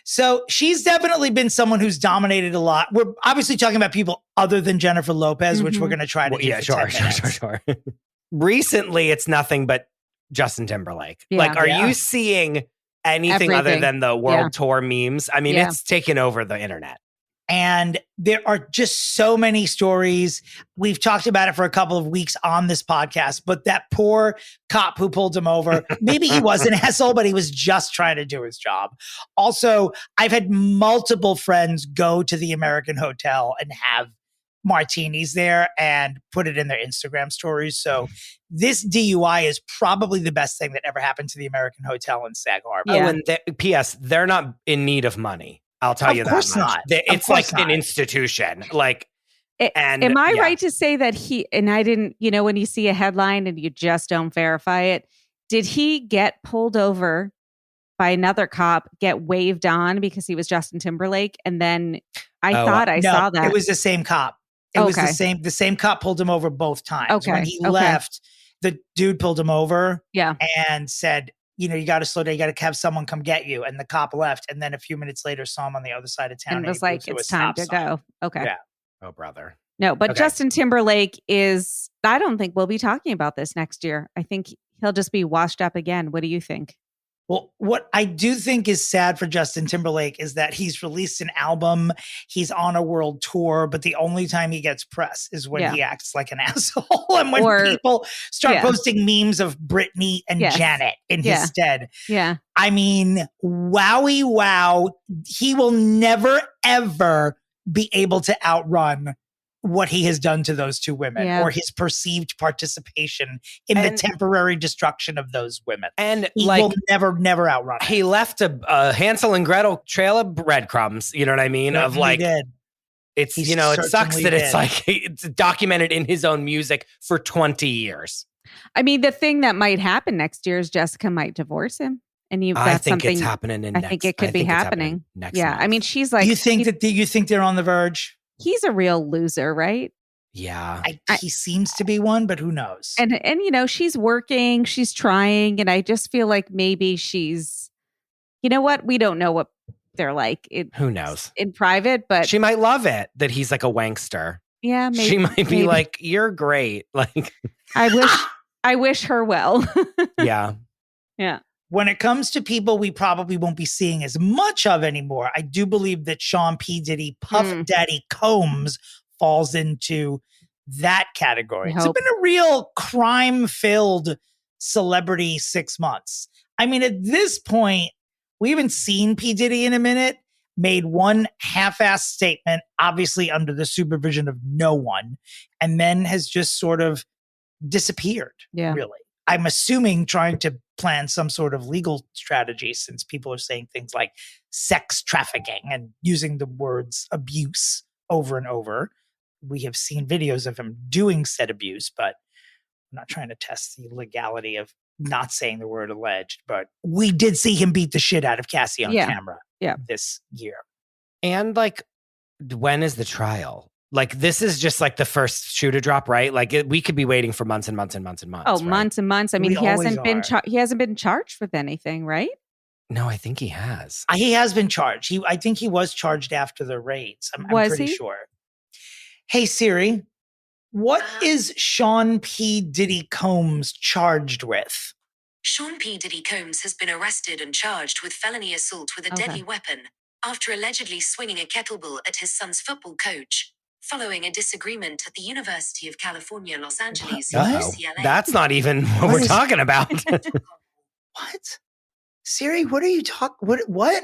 So she's definitely been someone who's dominated a lot. We're obviously talking about people other than Jennifer Lopez, which we're going to try to do. Sure. Recently, it's nothing but Justin Timberlake. Are you seeing anything other than the world tour memes? I mean, it's taken over the internet. And there are just so many stories. We've talked about it for a couple of weeks on this podcast, but that poor cop who pulled him over, maybe he was an asshole, but he was just trying to do his job. Also, I've had multiple friends go to the American Hotel and have martinis there and put it in their Instagram stories. So this DUI is probably the best thing that ever happened to the American Hotel in Sag Harbor. Oh, and P.S. They're not in need of money. I'll tell you that much. Not. It's like an institution. Am I right to say that and I didn't, when you see a headline and you just don't verify it, did he get pulled over by another cop, get waved on because he was Justin Timberlake? And then I thought I saw that. It was the same cop. It was the same cop pulled him over both times. Okay. When he left, the dude pulled him over and said, you got to slow down. You got to have someone come get you. And the cop left. And then a few minutes later saw him on the other side of town. And was like, it's time to go. Okay. Yeah. Oh, brother. No, but Justin Timberlake I don't think we'll be talking about this next year. I think he'll just be washed up again. What do you think? Well, what I do think is sad for Justin Timberlake is that he's released an album, he's on a world tour, but the only time he gets press is when he acts like an asshole and when people start posting memes of Britney and Janet in his stead. Yeah. I mean, wowie wow. He will never, ever be able to outrun what he has done to those two women or his perceived participation in the temporary destruction of those women. And he will never outrun it. He left a Hansel and Gretel trail of breadcrumbs. You know what I mean? Yeah, of like, he did. It's, you know, it sucks that it's like, it's documented in his own music for 20 years. I mean, the thing that might happen next year is Jessica might divorce him. And I think it's happening I think it could be happening next month. I mean, she's like, you think they're on the verge? He's a real loser, right? Yeah. He seems to be one, but who knows? And you know, she's working, she's trying, and I just feel like maybe she's, you know what? We don't know what they're like. Who knows? In private, but she might love it that he's like a wankster. Yeah, maybe. She might be like, you're great. Like, I wish her well. Yeah. Yeah. When it comes to people we probably won't be seeing as much of anymore, I do believe that Sean P. Diddy, Puff Daddy Combs falls into that category. It's been a real crime-filled celebrity 6 months. I mean, at this point, we haven't seen P. Diddy in a minute, made one half-assed statement, obviously under the supervision of no one, and then has just sort of disappeared, really. I'm assuming trying to plan some sort of legal strategy since people are saying things like sex trafficking and using the words abuse over and over. We have seen videos of him doing said abuse, but I'm not trying to test the legality of not saying the word alleged, but we did see him beat the shit out of Cassie on camera this year. And like, when is the trial? Like, this is just like the first shoe to drop, right? Like, we could be waiting for months and months and months and months. Oh, right? months and months. I mean, he hasn't been charged with anything, right? No, I think he has. He has been charged. I think he was charged after the raids. I'm pretty sure. Hey, Siri, what is Sean P. Diddy Combs charged with? Sean P. Diddy Combs has been arrested and charged with felony assault with a deadly weapon after allegedly swinging a kettlebell at his son's football coach, following a disagreement at the University of California, Los Angeles, UCLA. That's not even what we're talking about. What? Siri, what are you talking? What?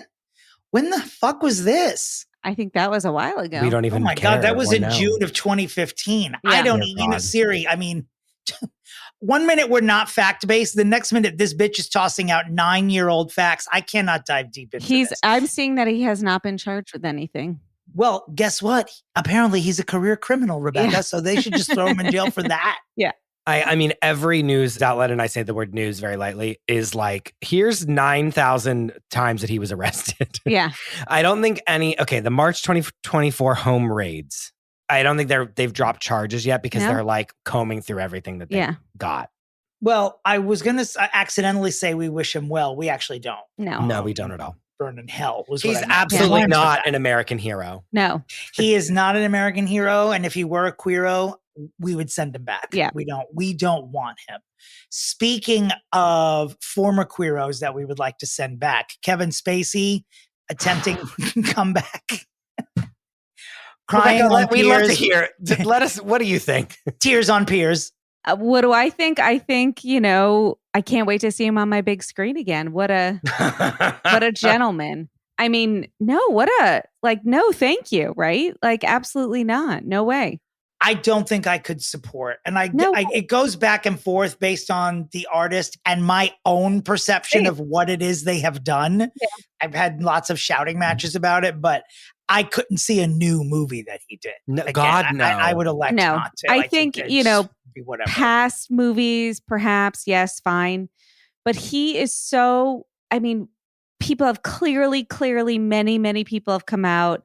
When the fuck was this? I think that was a while ago. We don't even. Oh my God, that was in June of 2015. Yeah. I don't even, Siri. I mean, 1 minute we're not fact based. The next minute, this bitch is tossing out 9-year-old facts. I cannot dive deep into this. I'm seeing that he has not been charged with anything. Well, guess what? Apparently, he's a career criminal, Rebecca. Yeah. So they should just throw him in jail for that. Yeah. I mean, every news outlet, and I say the word news very lightly, is like, here's 9,000 times that he was arrested. Yeah. I don't think the March 2024 home raids, I don't think they've dropped charges yet because they're like combing through everything that they got. Well, I was going to accidentally say we wish him well. We actually don't. No, we don't at all. Burn in hell. He's absolutely not an American hero. No. He is not an American hero. And if he were a Queero, we would send him back. Yeah. We don't want him. Speaking of former Queeros that we would like to send back, Kevin Spacey attempting comeback. Crying on we tears. love to hear. What do you think? Tears on Piers. What do I think? I think, I can't wait to see him on my big screen again. What a gentleman. I mean, no, no, thank you. Right? Like, absolutely not. No way. I don't think I could support. And it goes back and forth based on the artist and my own perception of what it is they have done. Yeah. I've had lots of shouting matches about it, but I couldn't see a new movie that he did. No, again, God, no. I would elect not to. I think past movies, perhaps, yes, fine. But he is people have clearly, many, many people have come out.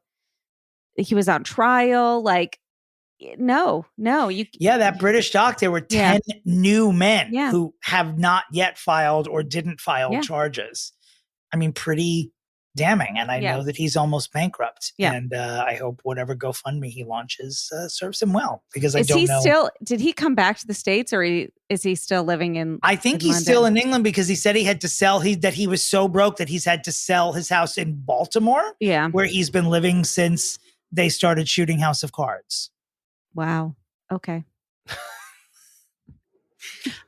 He was on trial. Like, no. That British doc, there were 10 new men who have not yet filed or didn't file charges. I mean, pretty damning. And I know that he's almost bankrupt. Yeah. And I hope whatever GoFundMe he launches serves him well, because I don't know. Did he come back to the States, or is he still living in I think he's London? still in England, because he said he had to sell, that he was so broke that he's had to sell his house in Baltimore, where he's been living since they started shooting House of Cards. Wow. Okay.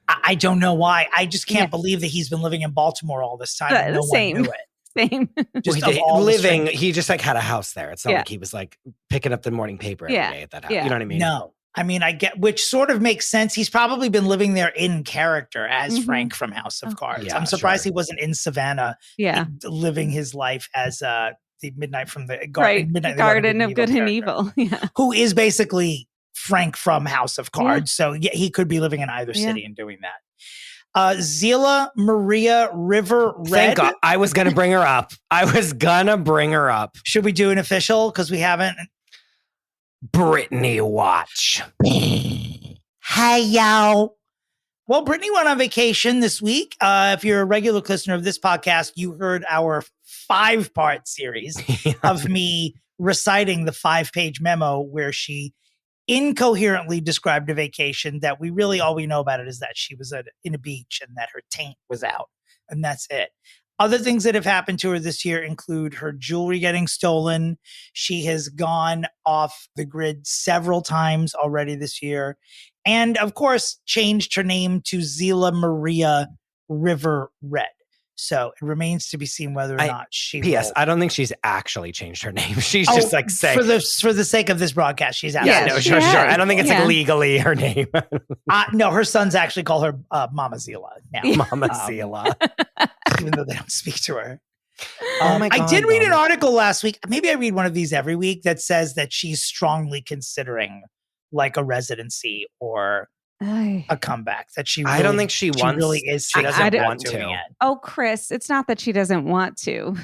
I don't know why. I just can't believe that he's been living in Baltimore all this time. And no one knew it. Same. Just living, he just like had a house there. It's not like he was like picking up the morning paper every day at that house. You know what I mean? No. I mean, I get, which sort of makes sense. He's probably been living there in character as Frank from House of Cards. I'm surprised he wasn't in Savannah living his life as the Midnight from the Garden of Good and Evil. Yeah. Who is basically Frank from House of Cards. So he could be living in either city and doing that. Zila Maria River Red. Thank God. I was going to bring her up. Should we do an official? Because we haven't. Brittany watch. Hey, yo. Well, Brittany went on vacation this week. If you're a regular listener of this podcast, you heard our 5-part series of me reciting the 5-page memo where she incoherently described a vacation that all we know about it is that she was in a beach and that her taint was out. And that's it. Other things that have happened to her this year include her jewelry getting stolen. She has gone off the grid several times already this year. And of course, changed her name to Zila Maria River Red. So it remains to be seen whether or not she P.S. I don't think she's actually changed her name. She's just like saying. For the sake of this broadcast, she's actually. Yeah, no, sure. I don't think it's like legally her name. No, her sons actually call her Mama Zila now. Mama Zila. Even though they don't speak to her. Oh my God, I did read an article last week. Maybe I read one of these every week that says that she's strongly considering like a residency or a comeback. That she really, I don't think she wants. Really is. She doesn't want to. Oh, Chris, it's not that she doesn't want to.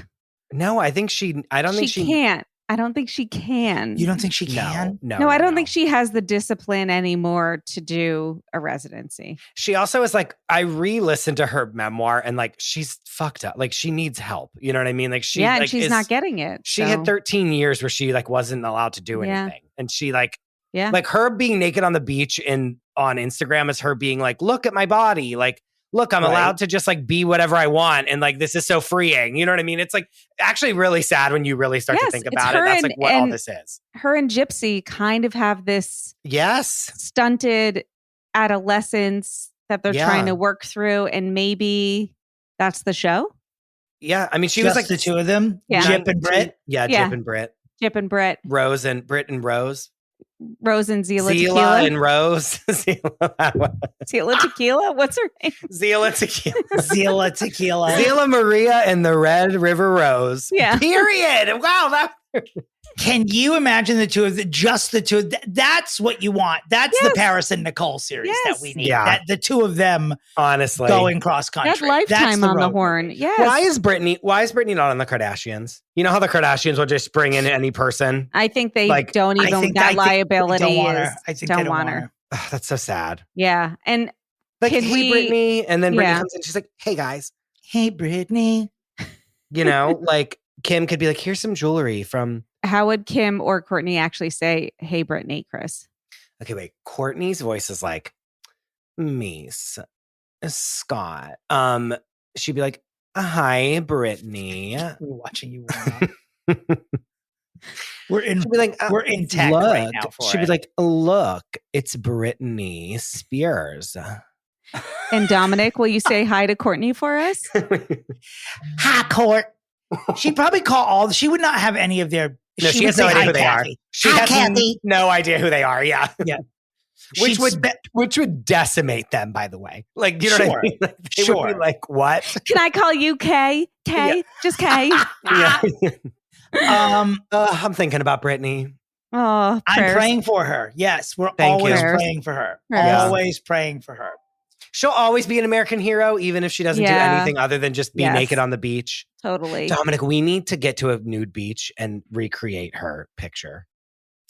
No, I think she. I don't think she can't. I don't think she can. You don't think she can? No, I don't think she has the discipline anymore to do a residency. She also is like, I re-listened to her memoir and like, she's fucked up. Like she needs help. You know what I mean? Like she, and she's not getting it. She had 13 years where she like wasn't allowed to do anything. And she like her being naked on the beach on Instagram is her being like, look at my body. Like, look, I'm allowed to just like be whatever I want. And like, this is so freeing. You know what I mean? It's like actually really sad when you really start to think about it. That's like what all this is. Her and Gypsy kind of have this stunted adolescence that they're trying to work through. And maybe that's the show. Yeah. I mean, she just was like the two of them. Yeah. Jip and Britt. Yeah. Jip and Britt. Jip and Britt. Rose and Britt and Rose. Rose and Zila Tequila. Tequila And Rose. Zila Tequila? What's her name? Zila Tequila. Zila Tequila. Zila Maria and the Red River Rose. Yeah. Period. Wow. Can you imagine the two of them? Just the two. That's what you want. That's the Paris and Nicole series that we need. Yeah. That the two of them honestly going cross country. That Lifetime on the horn. Yes. Why is Brittany not on the Kardashians? You know how the Kardashians will just bring in any person? I think they don't even that liability. I think they don't want her. Oh, that's so sad. Yeah. And like, hey, Brittany. And then Brittany comes in. She's like, hey, guys. Hey, Brittany. You know, like Kim could be like, here's some jewelry from. How would Kim or Courtney actually say, hey, Brittany, Chris? Okay, wait. Courtney's voice is like, Mies, Scott. She'd be like, hi, Brittany. We're watching you. We're in tech look, right now. She'd be like, look, it's Britney Spears. And Dominic, will you say hi to Courtney for us? Hi, Court. She'd probably call she would not have any of their. No, she has no idea who they are. She has Kathy. No idea who they are. Yeah. Yeah. Which would decimate them, by the way. Like, you know what I mean? Like, they would be like, what? Can I call you K? K? Just K? Yeah. I'm thinking about Brittany. Oh, I'm praying for her. Yes, we're always praying for her. Always praying for her. She'll always be an American hero, even if she doesn't do anything other than just be naked on the beach. Totally. Dominic, we need to get to a nude beach and recreate her picture.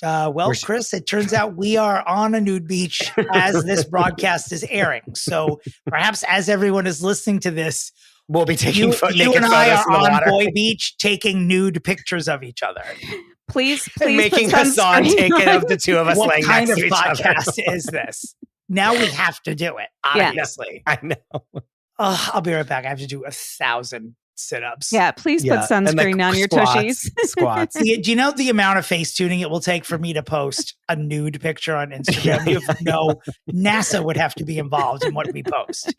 Well, Chris, it turns out we are on a nude beach as this broadcast is airing. So perhaps as everyone is listening to this, We'll be taking you naked and I photos are in the on water. Boy Beach taking nude pictures of each other. Please And making Hassan take it of the two of us What laying kind next of to each other. podcast is this? Now we have to do it, obviously. I know. I'll be right back. I have to do 1,000 sit-ups. Yeah, please put sunscreen on your tushies. Squats. Do you know the amount of face tuning it will take for me to post a nude picture on Instagram? You have NASA would have to be involved in what we post.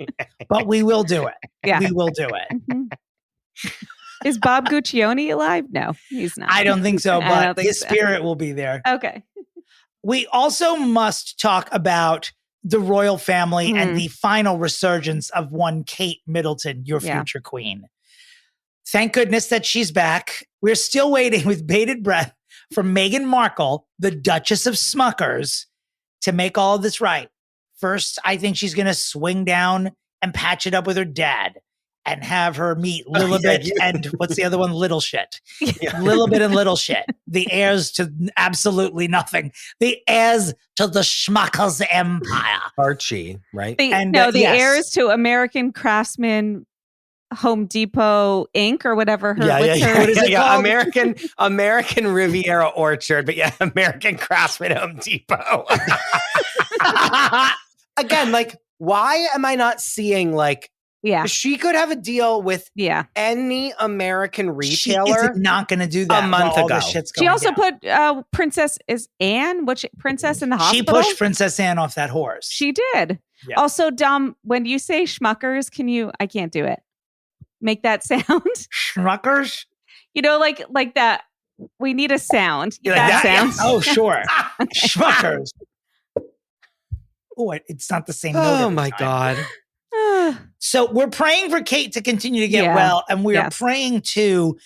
But we will do it. Yeah. We will do it. Mm-hmm. Is Bob Guccione alive? No, he's not. I don't think so, but his spirit will be there. Okay. We also must talk about the royal family and the final resurgence of one Kate Middleton, your future queen. Thank goodness that she's back. We're still waiting with bated breath for Meghan Markle, the Duchess of Smuckers, to make all of this right. First, I think she's going to swing down and patch it up with her dad and have her meet Lilibet and what's the other one? Little Shit. Lilibet and Little Shit. The heirs to absolutely nothing. The heirs to the Schmuckers empire. Archie, right? The heirs to American Craftsman Home Depot Inc. or whatever her. What is it called? American Riviera Orchard, but American Craftsman Home Depot. Again, like, why am I not seeing she could have a deal with any American retailer. She is not going to do that a month ago. She also put Princess Anne, princess in the hospital. She pushed Princess Anne off that horse. She did. Yeah. Also, Dom, when you say schmuckers, I can't do it. Make that sound. Schmuckers? Like that. We need a sound. That sound. Oh, sure. Schmuckers. Oh, it's not the same note. Oh, my God. So we're praying for Kate to continue to get well, and we are praying to.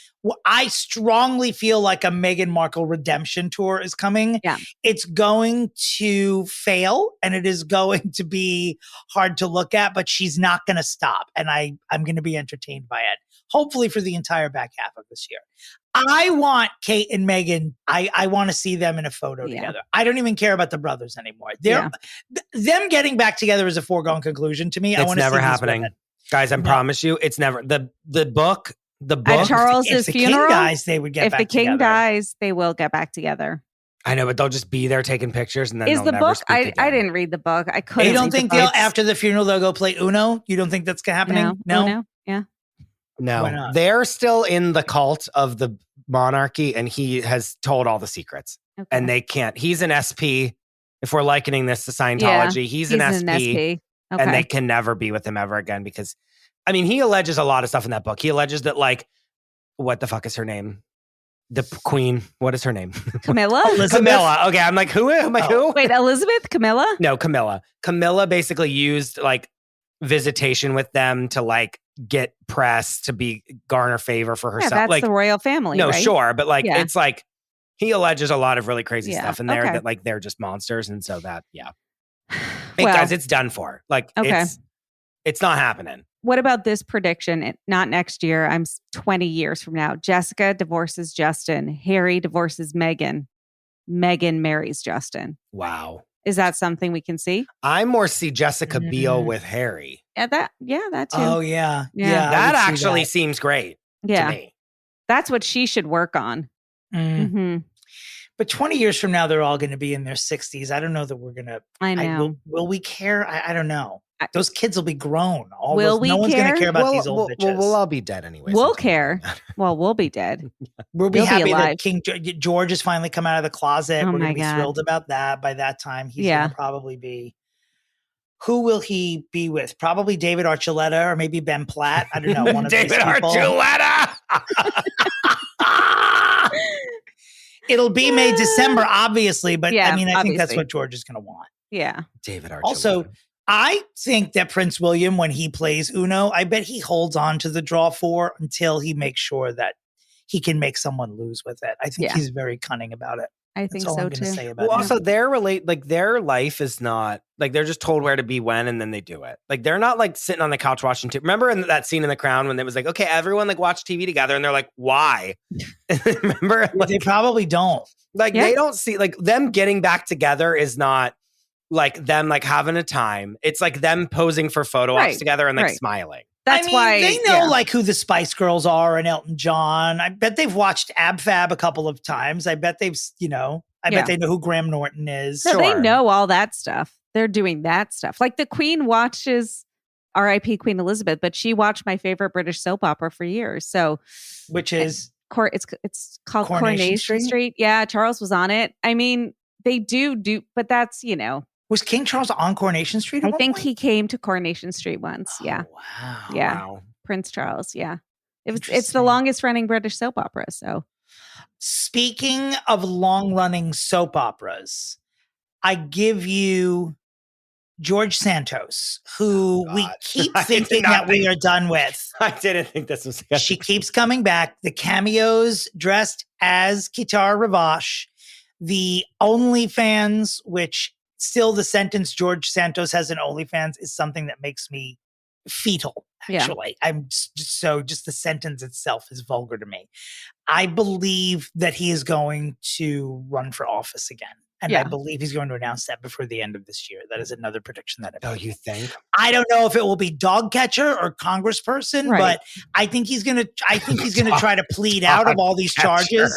I strongly feel like a Meghan Markle redemption tour is coming. Yeah. It's going to fail, and it is going to be hard to look at, but she's not going to stop, and I'm going to be entertained by it. Hopefully for the entire back half of this year. I want Kate and Meghan. I want to see them in a photo together. I don't even care about the brothers anymore. Them getting back together is a foregone conclusion to me. It's never happening, guys. I promise you, it's never the book. At Charles's funeral, King dies, they would get. If the king dies, they will get back together. I know, but they'll just be there taking pictures, and then is the book? I didn't read the book. I couldn't. You don't think after the funeral they'll go play Uno? You don't think that's happening? No. Uno? Yeah. No, they're still in the cult of the monarchy, and he has told all the secrets, and they can't. He's an SP. If we're likening this to Scientology, he's an SP. And they can never be with him ever again because, he alleges a lot of stuff in that book. He alleges that, what the fuck is her name? The queen. What is her name? Camilla? Camilla. Okay, I'm like, who am I? Who? Wait, Elizabeth? Camilla? No, Camilla. Camilla basically used visitation with them to get press to garner favor for herself. Yeah, that's the royal family. No, right? sure, but it's he alleges a lot of really crazy stuff in there that they're just monsters, and so that guys, it's done for. It's not happening. What about this prediction? Not next year. I'm 20 years from now. Jessica divorces Justin. Harry divorces Meghan. Meghan marries Justin. Wow. Is that something we can see? I more see Jessica Biel with Harry. Yeah, that too. Oh, yeah. That actually seems great to me. That's what she should work on. Mm-hmm. But 20 years from now, they're all going to be in their 60s. I don't know that we're going to. I know. Will we care? I don't know. Those kids will be grown. No one's going to care about these old bitches. We'll all be dead anyway. We'll care. Well, we'll be dead. We'll be happy that King George has finally come out of the closet. Oh, we're going to be thrilled about that. By that time, he's going to probably be. Who will he be with? Probably David Archuleta or maybe Ben Platt. I don't know. One of David Archuleta. It'll be May, December, obviously, but I think that's what George is going to want. Yeah. David Archuleta. Also, I think that Prince William, when he plays Uno, I bet he holds on to the draw 4 until he makes sure that he can make someone lose with it. I think he's very cunning about it. I think so too. Say about also, their life is not they're just told where to be when, and then they do it. They're not sitting on the couch watching TV. Remember in that scene in The Crown when it was okay, everyone watch TV together, and they're like, why? Remember? They probably don't. They don't see them getting back together is not them having a time. It's them posing for photo ops together and smiling. That's why they know like who the Spice Girls are and Elton John. I bet they've watched Ab Fab a couple of times. I bet they've, I bet they know who Graham Norton is. So they know all that stuff. They're doing that stuff. Like the Queen watches R.I.P. Queen Elizabeth, but she watched my favorite British soap opera for years. So, which is it's called Coronation Street. Yeah, Charles was on it. I mean, they do, but that's Was King Charles on Coronation Street? I think he came to Coronation Street once. Yeah. Wow. Yeah. Wow. Prince Charles. Yeah. It's the longest running British soap opera. So, speaking of long running soap operas, I give you George Santos, who we keep thinking that we are done with. I didn't think this was. She keeps coming back. The cameos dressed as Kitar Ravache, the OnlyFans, which still the sentence George Santos has an OnlyFans is something that makes me fetal. Actually, I'm just the sentence itself is vulgar to me. I believe that he is going to run for office again. And I believe he's going to announce that before the end of this year. That is another prediction that I make. You think? I don't know if it will be dog catcher or congressperson, but I think he's going to try to plead out of all these charges.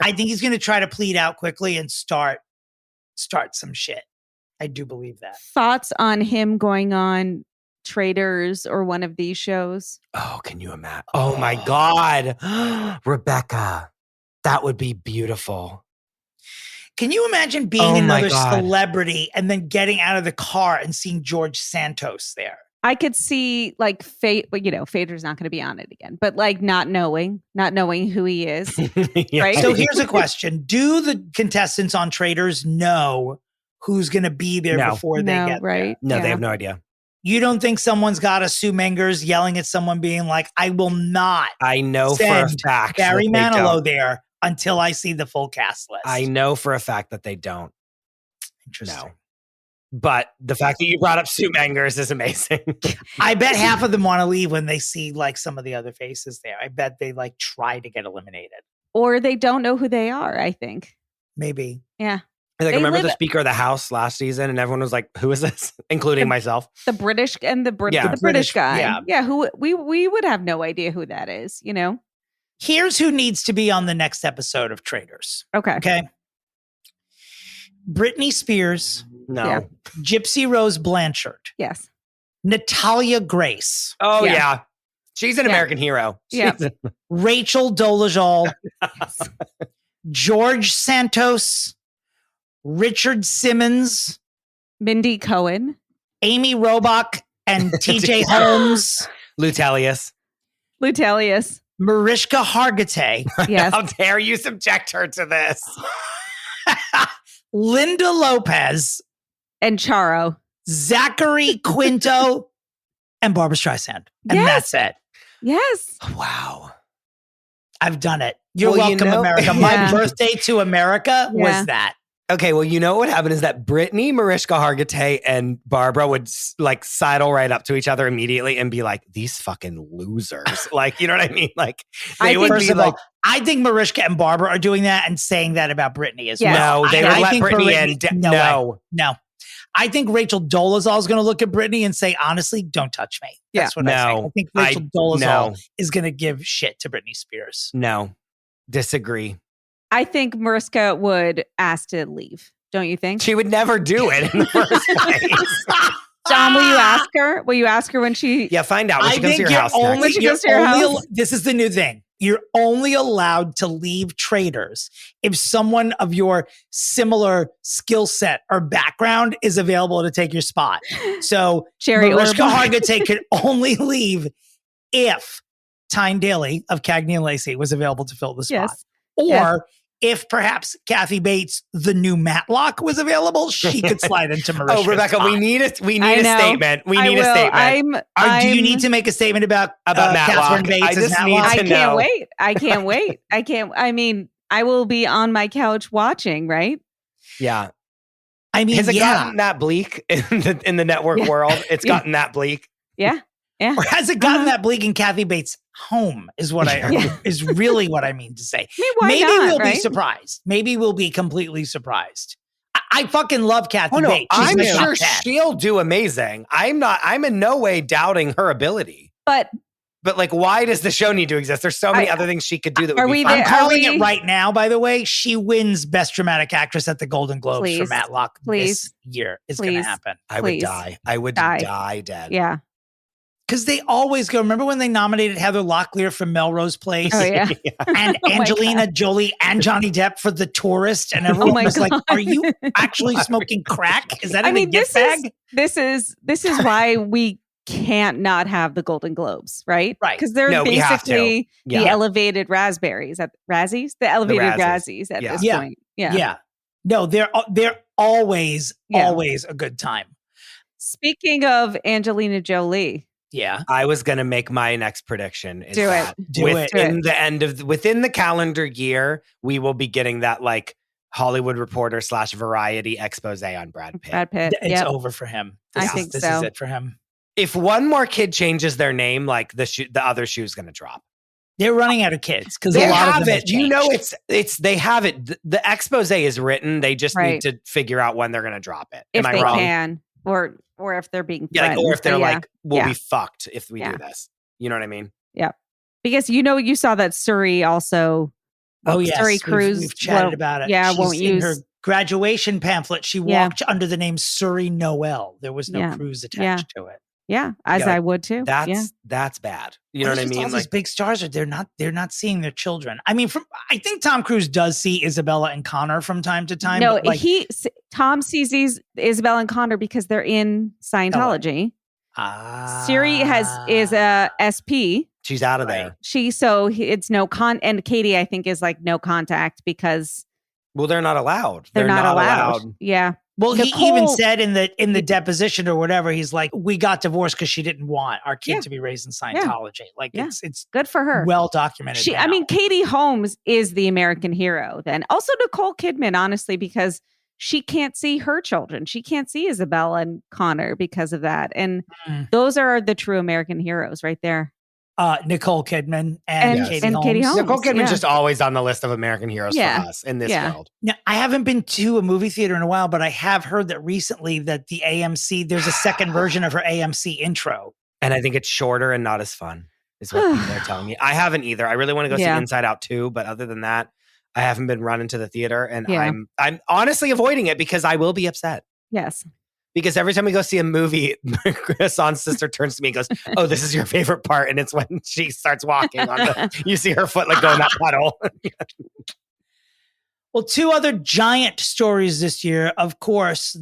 I think he's going to try to plead out quickly and start some shit. I do believe that. Thoughts on him going on Traitors or one of these shows? Oh, can you imagine? Oh my God. Rebecca, that would be beautiful. Can you imagine being another celebrity and then getting out of the car and seeing George Santos there? I could see like Fader's not going to be on it again, but like not knowing who he is. Right. So here's a question. Do the contestants on Traitors know who's going to be there before they get there? No, they have no idea. You don't think someone's got a Sue Mengers yelling at someone being like, I will not. I know for a fact. Barry Manilow there until I see the full cast list. I know for a fact that they don't. Interesting. No. But the fact that you brought up Sue Mengers is amazing. I bet half of them want to leave when they see like some of the other faces there. I bet they like try to get eliminated. Or they don't know who they are, I think. Maybe. Yeah. Like, remember the Speaker of the House last season, and everyone was like, "Who is this?" Including myself. The British and the British guy. Yeah. Who we would have no idea who that is. Here's who needs to be on the next episode of Traitors. Okay. Britney Spears. No. Yeah. Gypsy Rose Blanchard. Yes. Natalia Grace. Oh yeah. She's an American hero. Yeah. Rachel Dolezal. George Santos. Richard Simmons, Mindy Cohen, Amy Robach, and TJ Holmes, Lutelius, Mariska Hargitay. Yes. How dare you subject her to this? Linda Lopez, and Charo, Zachary Quinto, and Barbara Streisand. And that's it. Yes. Wow. I've done it. You're welcome, America. My birthday to America was that. Okay, well, you know what happened is that Brittany, Mariska Hargitay, and Barbara would like sidle right up to each other immediately and be like, "These fucking losers!" Like, you know what I mean? Like, they would be like, I think Mariska and Barbara are doing that and saying that about Brittany as well. No, they would let Brittany in. No. I think Rachel Dolezal is going to look at Brittany and say, "Honestly, don't touch me." That's what I think. I think Rachel Dolezal is going to give shit to Britney Spears. No, disagree. I think Mariska would ask to leave. Don't you think? She would never do it in the first place. John, will you ask her? Will you ask her when she... Yeah, find out when she comes to your house next. When she goes to your house? This is the new thing. You're only allowed to leave Traitors if someone of your similar skill set or background is available to take your spot. So Mariska Hargitay could only leave if Tyne Daly of Cagney and Lacey was available to fill the spot. Yes. Or if perhaps Kathy Bates, the new Matlock, was available, she could slide into Mariska's Rebecca, spot. we need a statement. We need a statement. Do you need to make a statement about Matlock? Catherine Bates? I just need to know. I can't wait. I mean, I will be on my couch watching, right? Yeah. I mean, has it gotten that bleak in the network world? It's gotten that bleak. Yeah. Yeah. Or has it gotten that bleak in Kathy Bates' home is what is really what I mean to say. Maybe we'll be surprised. Maybe we'll be completely surprised. I fucking love Kathy Bates. I'm sure she'll do amazing. I'm in no way doubting her ability. But like, why does the show need to exist? There's so many other things she could do that would be fun. I'm calling it right now, by the way. She wins Best Dramatic Actress at the Golden Globes for Matlock this year. It's going to happen. I would die. I would die dead. Yeah. Because they always go, remember when they nominated Heather Locklear for Melrose Place? Oh, yeah. And Angelina Jolie and Johnny Depp for The Tourist? And everyone was like, are you actually smoking crack? Is that in a gift bag? This is why we can't not have the Golden Globes, right? Right. Because they're basically the elevated raspberries at Razzies, the elevated Razzies at this point. Yeah. Yeah. No, they're always a good time. Speaking of Angelina Jolie. Yeah. I was going to make my next prediction. Do it. Within the calendar year, we will be getting that like Hollywood Reporter / Variety expose on Brad Pitt. It's over for him. I think this is it for him. If one more kid changes their name, like the other shoe's going to drop. They're running out of kids because they a lot have of them it. You know, they have it. The expose is written. They just need to figure out when they're going to drop it. If Am I wrong? Can, or if they're being or if they're like, we'll be fucked if we do this. You know what I mean? Yeah, because you saw that Surrey also. Oh yes, Surrey Cruise. We've chatted about it. Yeah, won't use her graduation pamphlet. She walked under the name Surrey Noel. There was no cruise attached to it. Yeah, I would too. That's bad. You know what I mean? All these big stars they're not seeing their children. I mean, I think Tom Cruise does see Isabella and Connor from time to time. No, Tom sees these Isabella and Connor because they're in Scientology. Siri is a SP. She's out of there. It's no and Katie I think is like no contact because they're not allowed. They're not allowed. Yeah. Well, he even said in the deposition or whatever, he's like, we got divorced because she didn't want our kid to be raised in Scientology. Like it's good for her. Well documented. Katie Holmes is the American hero then. Also Nicole Kidman, honestly, because she can't see her children. She can't see Isabella and Connor because of that. And those are the true American heroes right there. Nicole Kidman and Katie Holmes. Nicole Kidman's just always on the list of American heroes for us in this world. Now, I haven't been to a movie theater in a while, but I have heard that recently that the AMC, there's a second version of her AMC intro. And I think it's shorter and not as fun, is what people are telling me. I haven't either. I really want to go see Inside Out 2, but other than that, I haven't been running to the theater. And I'm honestly avoiding it because I will be upset. Yes. Because every time we go see a movie, Hassan's sister turns to me and goes, "Oh, this is your favorite part." And it's when she starts walking you see her foot like go in that puddle. Well, two other giant stories this year. Of course,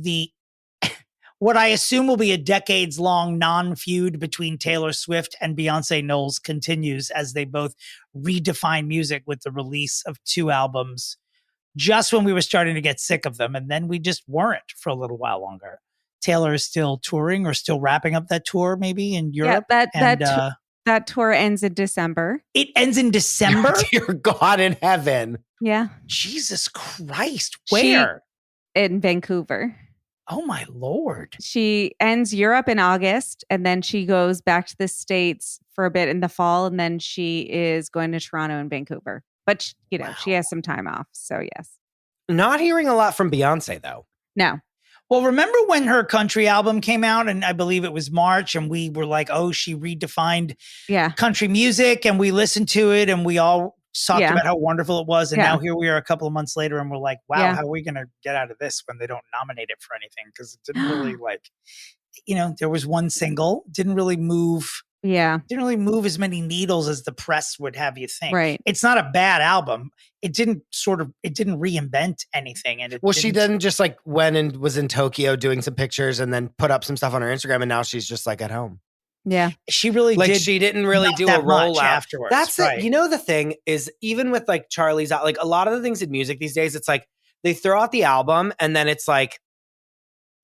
what I assume will be a decades-long non-feud between Taylor Swift and Beyonce Knowles continues as they both redefine music with the release of 2 albums just when we were starting to get sick of them. And then we just weren't for a little while longer. Taylor is still touring or still wrapping up that tour maybe in Europe. Yeah, that tour ends in December. It ends in December? Dear God in heaven. Yeah. Jesus Christ. Where? In Vancouver. Oh my Lord. She ends Europe in August and then she goes back to the States for a bit in the fall. And then she is going to Toronto and Vancouver. But, she has some time off. So, yes. Not hearing a lot from Beyonce, though. No. Well, remember when her country album came out, and I believe it was March, and we were like, oh, she redefined country music, and we listened to it, and we all talked about how wonderful it was. And now here we are a couple of months later, and we're like, wow, how are we going to get out of this when they don't nominate it for anything? Because it didn't really there was one single, didn't really move. Yeah. Didn't really move as many needles as the press would have you think. Right. It's not a bad album. It didn't reinvent anything. And she didn't just like went and was in Tokyo doing some pictures and then put up some stuff on her Instagram. And now she's just like at home. Yeah. She really did. She didn't really do a rollout afterwards. That's right. You know, the thing is, even with like Charlie's, like a lot of the things in music these days, it's like they throw out the album and then it's like,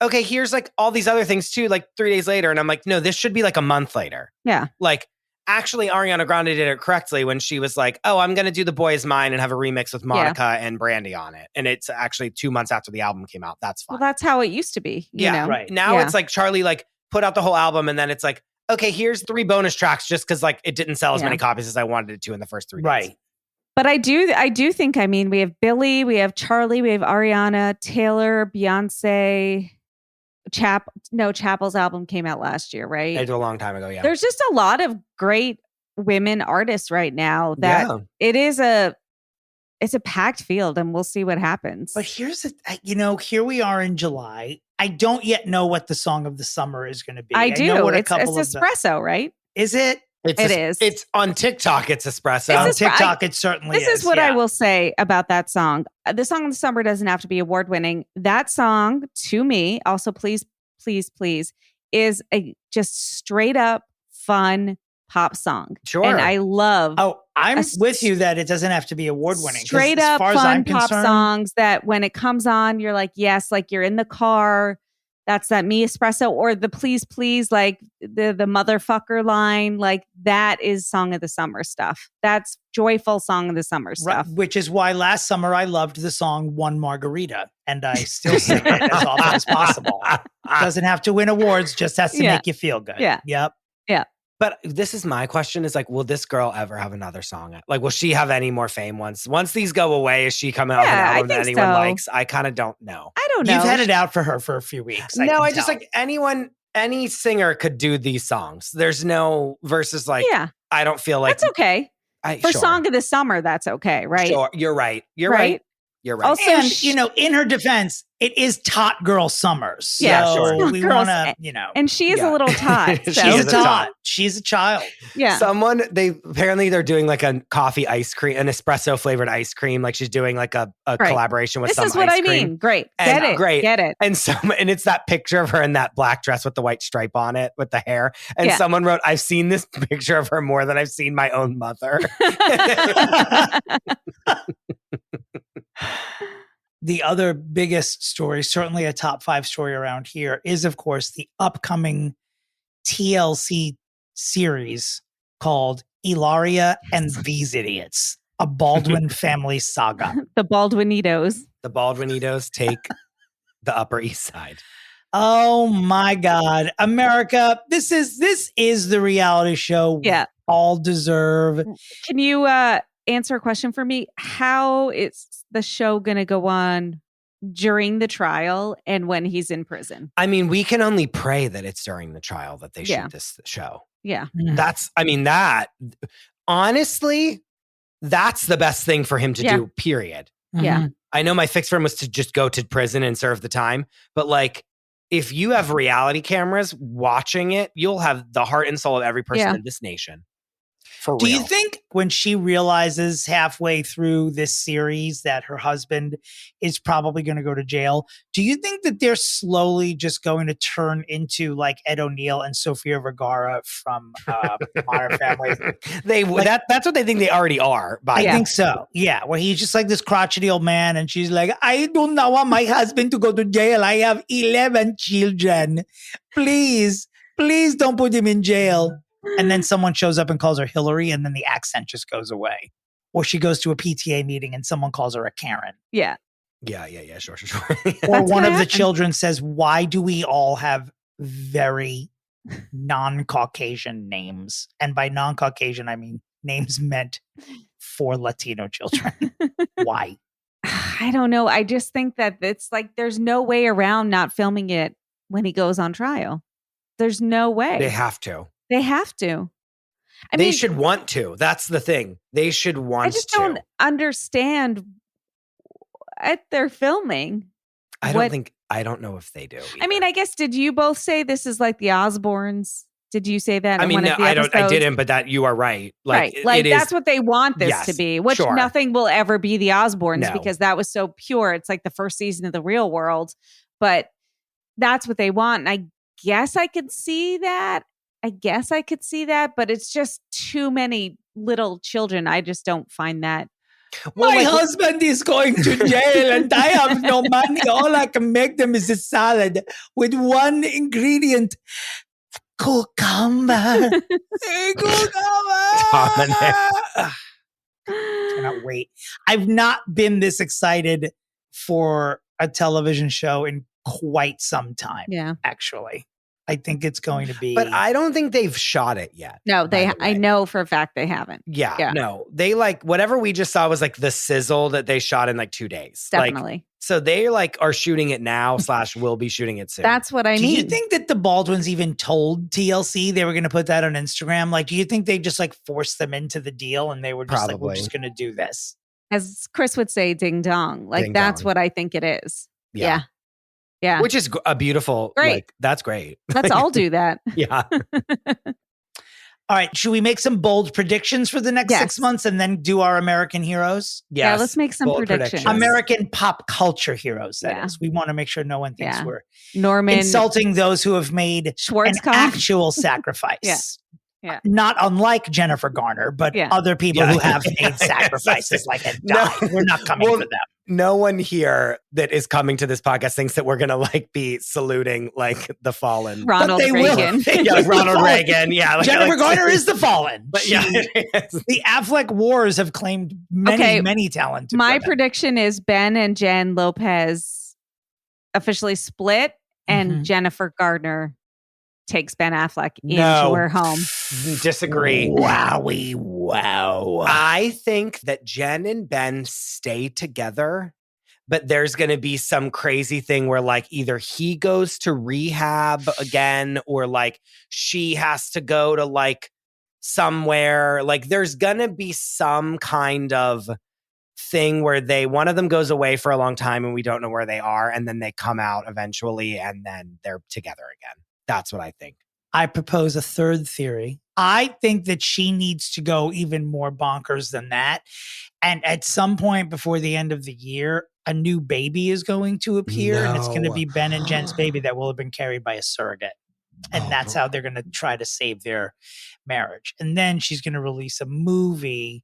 okay, here's like all these other things too, like 3 days later. And I'm like, no, this should be like a month later. Yeah. Like actually Ariana Grande did it correctly when she was like, oh, I'm going to do The Boy Is Mine and have a remix with Monica and Brandy on it. And it's actually 2 months after the album came out. That's fine. Well, that's how it used to be. You know? Right. Now it's like Charlie like put out the whole album and then it's like, okay, here's 3 bonus tracks just because like it didn't sell as many copies as I wanted it to in the first 3 days. Right. But I do think, I mean, we have Billie, we have Charlie, we have Ariana, Taylor, Beyonce. Chapel's album came out last year, right? It's a long time ago, yeah. There's just a lot of great women artists right now that it's a packed field, and we'll see what happens. But here we are in July. I don't yet know what the song of the summer is going to be. I do. Know what it's espresso, right? Is it? It is. It's on TikTok. It's espresso. On TikTok, it certainly is. This is what I will say about that song. The song of the summer doesn't have to be award winning. That song, to me, also please, please, please, is a just straight up fun pop song. Sure. And I love. Oh, I'm with you that it doesn't have to be award winning. Straight up fun pop songs that when it comes on, you're like, yes, like you're in the car. That's that Me Espresso, or the Please Please, like the motherfucker line. Like that is song of the summer stuff. That's joyful song of the summer stuff. Right, which is why last summer I loved the song One Margarita, and I still sing it as often as possible. Doesn't have to win awards, just has to make you feel good. Yeah. Yep. Yeah. But this is my question is like, will this girl ever have another song? Like, will she have any more fame once these go away? Is she coming out with an album that anyone likes? I kind of don't know. I don't know. You've had it out for her for a few weeks. I just like any singer could do these songs. There's no versus like, I don't feel like that's okay. For song of the summer, that's okay, right? Sure. You're right. You're right. Also, and, in her defense, it is tot girl summers. So we want to, And she is a little tot. So. She's a tot. She's a child. Yeah. They're doing like a coffee ice cream, an espresso flavored ice cream. Like she's doing like a collaboration with some ice cream. This is what I mean. Great. Get it. Great. Get it. And it's that picture of her in that black dress with the white stripe on it with the hair. And someone wrote, I've seen this picture of her more than I've seen my own mother. The other biggest story, certainly a top 5 story around here, is, of course, the upcoming TLC series called Ilaria and These Idiots, a Baldwin family saga. The Baldwinitos. The Baldwinitos take the Upper East Side. Oh, my God. America, this is the reality show we all deserve. Can you answer a question for me? How is the show going to go on during the trial and when he's in prison? I mean, we can only pray that it's during the trial that they shoot this show. Yeah. Honestly, that's the best thing for him to do, period. Yeah. I know my fix for him was to just go to prison and serve the time, but like, if you have reality cameras watching it, you'll have the heart and soul of every person in this nation. For real. Do you think when she realizes halfway through this series that her husband is probably going to go to jail, do you think that they're slowly just going to turn into like Ed O'Neill and Sofia Vergara from Modern Family? That's what they think they already are. I think so. Yeah, where he's just like this crotchety old man, and she's like, I do not want my husband to go to jail. I have 11 children. Please don't put him in jail. And then someone shows up and calls her Hillary, and then the accent just goes away. Or she goes to a PTA meeting and someone calls her a Karen. Yeah. Yeah. Sure. Or one of the children says, why do we all have very non-Caucasian names? And by non-Caucasian, I mean names meant for Latino children. Why? I don't know. I just think that it's like there's no way around not filming it when he goes on trial. There's no way. They have to. They have to. They should want to. That's the thing. They should want to. I just don't understand at their filming. I don't know if they do. Either. I mean, I guess, did you both say this is like the Osbournes? Did you say that? I mean, no, I didn't, but that you are right. Like that's what they want this to be, which nothing will ever be the Osbournes because that was so pure. It's like the first season of The Real World, but that's what they want. And I guess I could see that. But it's just too many little children. I just don't find that. My husband is going to jail and I have no money. All I can make them is a salad with one ingredient. Cucumber. Cannot wait. I've not been this excited for a television show in quite some time. Yeah. Actually. I think it's going to be. But I don't think they've shot it yet. No, I know for a fact they haven't. Yeah. No, they like whatever we just saw was like the sizzle that they shot in like 2 days. Definitely. Like, so they like are shooting it now / will be shooting it soon. That's what I mean. Do you think that the Baldwins even told TLC they were going to put that on Instagram? Like, do you think they just like forced them into the deal and they were just like, we're just going to do this? As Chris would say, ding dong. Like, ding that's dong. what I think it is. Yeah. Which is a beautiful, great. Like, that's great. Let's all do that. Yeah. All right. Should we make some bold predictions for the next 6 months and then do our American heroes? Yes. Yeah, let's make some predictions. American pop culture heroes, that is. We want to make sure no one thinks we're Norman insulting those who have made an actual sacrifice. Yeah. Not unlike Jennifer Garner, but other people who have made sacrifices like and died. We're not coming for them. No one here that is coming to this podcast thinks that we're going to like be saluting like the fallen. Ronald Reagan. Like Ronald Reagan. Yeah. Like, Jennifer Garner is the fallen. But the Affleck Wars have claimed many talented My women. prediction is Ben and Jen Lopez officially split and Jennifer Gardner takes Ben Affleck into her home. Disagree. Wowie, wow. I think that Jen and Ben stay together, but there's going to be some crazy thing where like either he goes to rehab again or like she has to go to like somewhere. Like there's going to be some kind of thing where one of them goes away for a long time and we don't know where they are. And then they come out eventually and then they're together again. That's what I think. I propose a third theory. I think that she needs to go even more bonkers than that. And at some point before the end of the year, a new baby is going to appear. And it's going to be Ben and Jen's baby that will have been carried by a surrogate. And that's how they're going to try to save their marriage. And then she's going to release a movie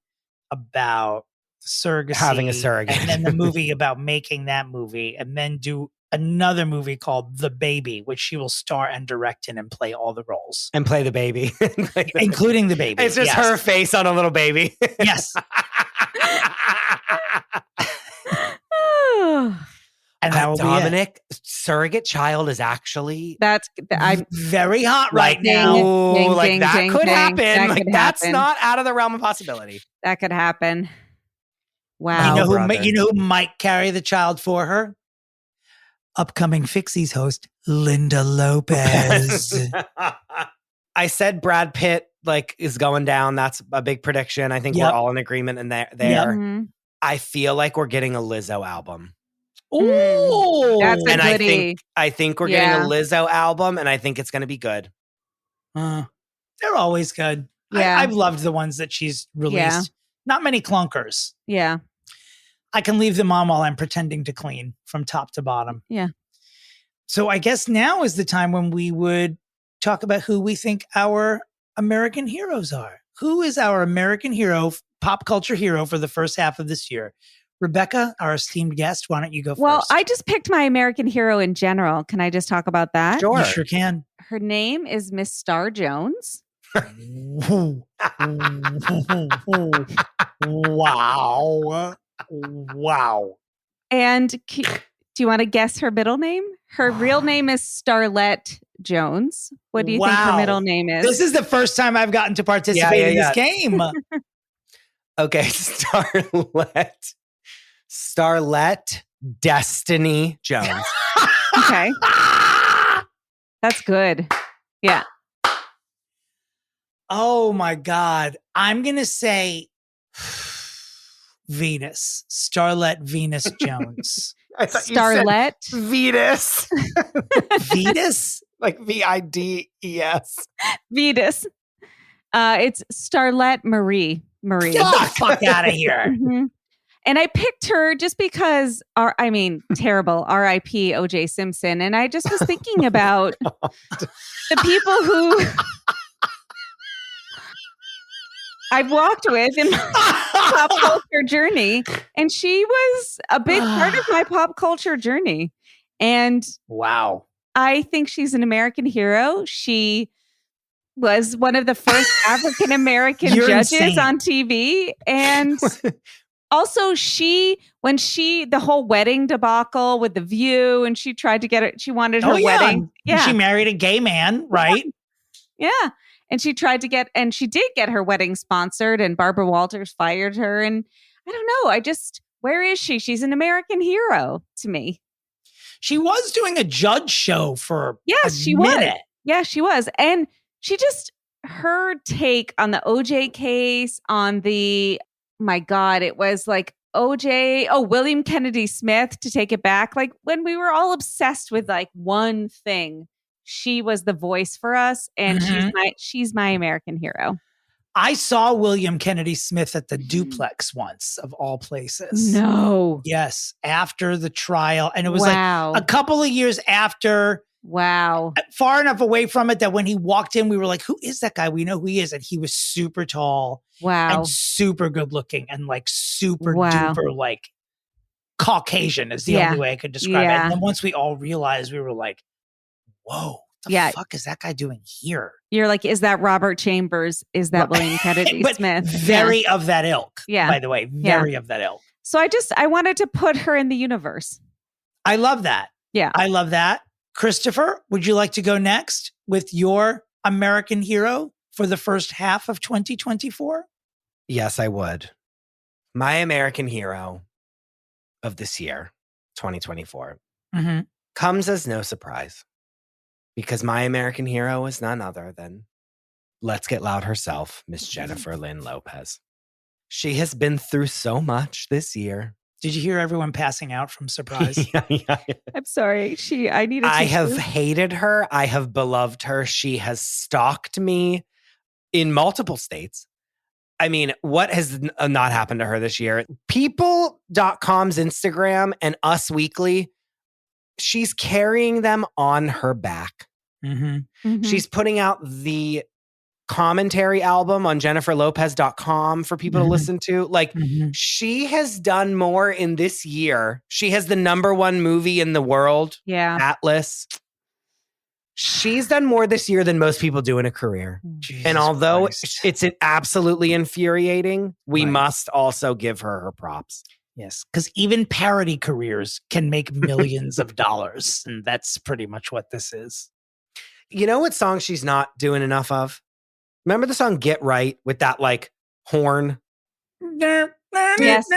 about surrogacy. Having a surrogate. And then the movie about making that movie. And then do another movie called The Baby, which she will star and direct in and play all the roles. And play the baby. Including the baby. It's just her face on a little baby. Yes. And that will Dominic, surrogate child is actually I'm very hot right now. That could happen. That's not out of the realm of possibility. That could happen. Wow. You know who might carry the child for her? Upcoming Fixies host, Linda Lopez. I said Brad Pitt is going down. That's a big prediction. I think we're all in agreement in there. Mm-hmm. I feel like we're getting a Lizzo album. Ooh, that's a goodie. I think we're getting a Lizzo album, and I think it's going to be good. They're always good. Yeah. I've loved the ones that she's released. Yeah. Not many clunkers. Yeah. I can leave them on while I'm pretending to clean from top to bottom. Yeah. So I guess now is the time when we would talk about who we think our American heroes are. Who is our American hero, pop culture hero for the first half of this year? Rebecca, our esteemed guest, why don't you go first? Well, I just picked my American hero in general. Can I just talk about that? Sure. You sure can. Her name is Miss Star Jones. Wow. Wow. And do you want to guess her middle name? Her real name is Starlette Jones. What do you think her middle name is? This is the first time I've gotten to participate in this game. Okay, Starlette Destiny Jones. Okay. That's good. Yeah. Oh my God. I'm going to say Venus. Starlette Venus Jones. I thought Starlette? You said Vetus. Vetus? Like Vides. Vetus. It's Starlette Marie. Get the fuck out of here. Mm-hmm. And I picked her just because, terrible, R.I.P. O.J. Simpson. And I just was thinking about the people who I've walked with in my pop culture journey. And she was a big part of my pop culture journey. And wow. I think she's an American hero. She was one of the first African-American judges on TV. And Also, the whole wedding debacle with The View, and she tried to get it. She wanted her wedding. Yeah. She married a gay man, right? Yeah. And she did get her wedding sponsored, and Barbara Walters fired her. And I don't know. Where is she? She's an American hero to me. She was doing a judge show for she minute. Was. Yeah, she was. And her take on the OJ case, on the, my God, it was like William Kennedy Smith, to take it back. Like when we were all obsessed with like one thing, she was the voice for us. And she's my American hero. I saw William Kennedy Smith at the Duplex once, of all places. No. Yes. After the trial. And it was like a couple of years after. Wow. Far enough away from it that when he walked in, we were like, who is that guy? We know who he is. And he was super tall. Wow. And super good looking and like super duper like Caucasian is the only way I could describe it. And then once we all realized, we were like, whoa. What the fuck is that guy doing here? You're like, is that Robert Chambers? Is that William Kennedy Smith? Very of that ilk. Yeah. By the way, very of that ilk. So I wanted to put her in the universe. I love that. Yeah. I love that. Christopher, would you like to go next with your American hero for the first half of 2024? Yes, I would. My American hero of this year, 2024, comes as no surprise. Because my American hero is none other than Let's Get Loud herself, Miss Jennifer Lynn Lopez. She has been through so much this year. Did you hear everyone passing out from surprise? Yeah. I'm sorry. I have hated her. I have beloved her. She has stalked me in multiple states. I mean, what has not happened to her this year? People.com's Instagram and Us Weekly, she's carrying them on her back. She's putting out the commentary album on jenniferlopez.com for people to listen to. Like, she has done more in this year. She has the #1 movie in the world, Atlas. She's done more this year than most people do in a career. Jesus and although it's absolutely infuriating, we must also give her props. Yes, because even parody careers can make millions of dollars. And that's pretty much what this is. You know what song she's not doing enough of? Remember the song Get Right with that like horn? Yes. Oh, that's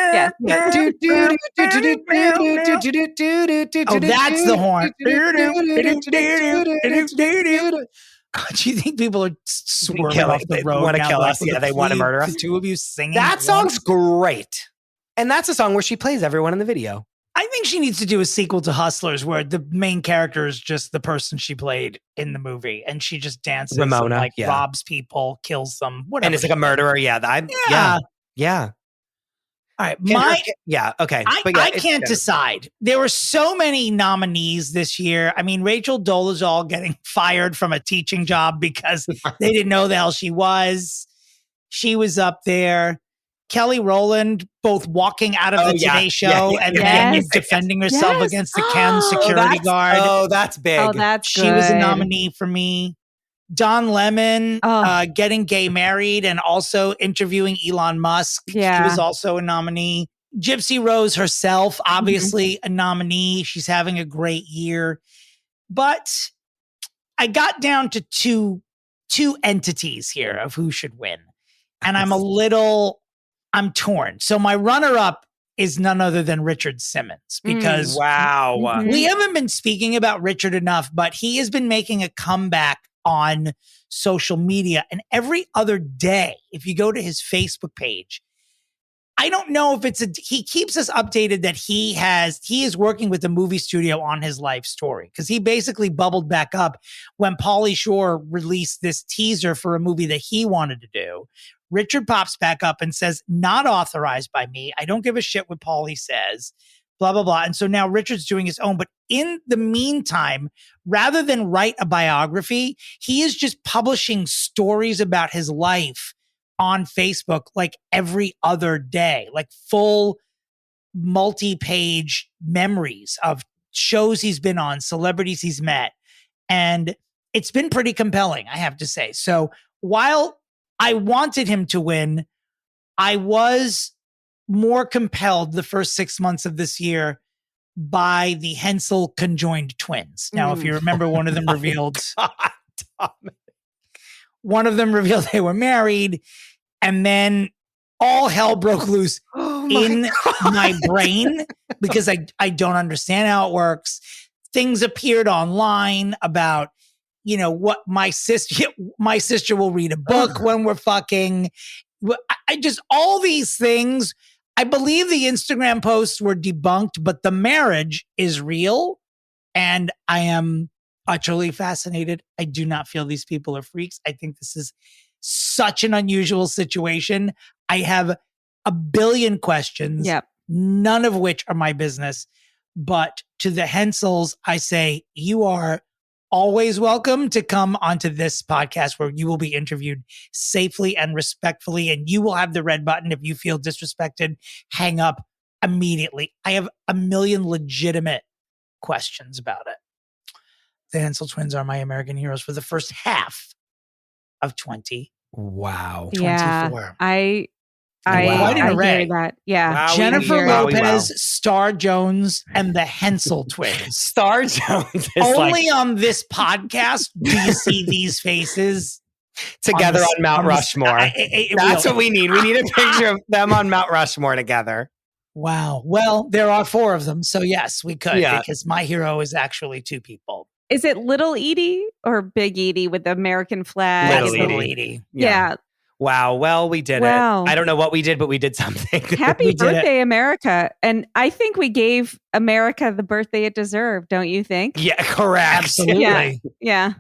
the horn. Do you think people are swerving off the road? They want to kill us. Yeah, they want to murder us. The two of you singing. That song's great. And that's a song where she plays everyone in the video. I think she needs to do a sequel to Hustlers where the main character is just the person she played in the movie. And she just dances Ramona, and robs people, kills them, whatever. And it's like a murderer. Yeah. All right. Okay. I can't decide. There were so many nominees this year. I mean, Rachel Dolezal getting fired from a teaching job because they didn't know the hell she was. She was up there. Kelly Rowland both walking out of the Today Show and then defending herself against the Ken security guard. Oh, that's big. Oh, that's She was a nominee for me. Don Lemon getting gay married and also interviewing Elon Musk. Yeah. She was also a nominee. Gypsy Rose herself, obviously a nominee. She's having a great year. But I got down to two entities here of who should win. And I'm torn. So my runner-up is none other than Richard Simmons because we haven't been speaking about Richard enough, but he has been making a comeback on social media. And every other day, if you go to his Facebook page, I don't know if he keeps us updated that he is working with the movie studio on his life story. Because he basically bubbled back up when Pauly Shore released this teaser for a movie that he wanted to do. Richard pops back up and says, not authorized by me. I don't give a shit what Pauly says, blah, blah, blah. And so now Richard's doing his own. But in the meantime, rather than write a biography, he is just publishing stories about his life on Facebook like every other day, like full multi-page memories of shows he's been on, celebrities he's met. And it's been pretty compelling, I have to say. So while I wanted him to win, I was more compelled the first 6 months of this year by the Hensel conjoined twins. Now, if you remember, one of them revealed they were married, and then all hell broke loose in my brain because I don't understand how it works. Things appeared online about, what my sister will read a book when we're fucking. I just, all these things. I believe the Instagram posts were debunked, but the marriage is real. And I am utterly fascinated. I do not feel these people are freaks. I think this is such an unusual situation. I have a billion questions, none of which are my business. But to the Hensels, I say, you are always welcome to come onto this podcast where you will be interviewed safely and respectfully, and you will have the red button. If you feel disrespected, hang up immediately. I have a million legitimate questions about it. The Hensel twins are my American heroes for the first half of 20. Wow. 24. Yeah, I quite an array. hear that. Yeah. Wow, Jennifer Lopez, Star Jones, and the Hensel twins. Star Jones is Only on this podcast do you see these faces together on Mount Rushmore. That's what we need. We need a picture of them on Mount Rushmore together. Wow. Well, there are 4 of them. So yes, we could, because my hero is actually 2 people. Is it Little Edie or Big Edie with the American flag? Little Edie. Yeah. Wow. Well, we did it. I don't know what we did, but we did something. Happy birthday, America. And I think we gave America the birthday it deserved, don't you think? Yeah, correct. Absolutely. Yeah.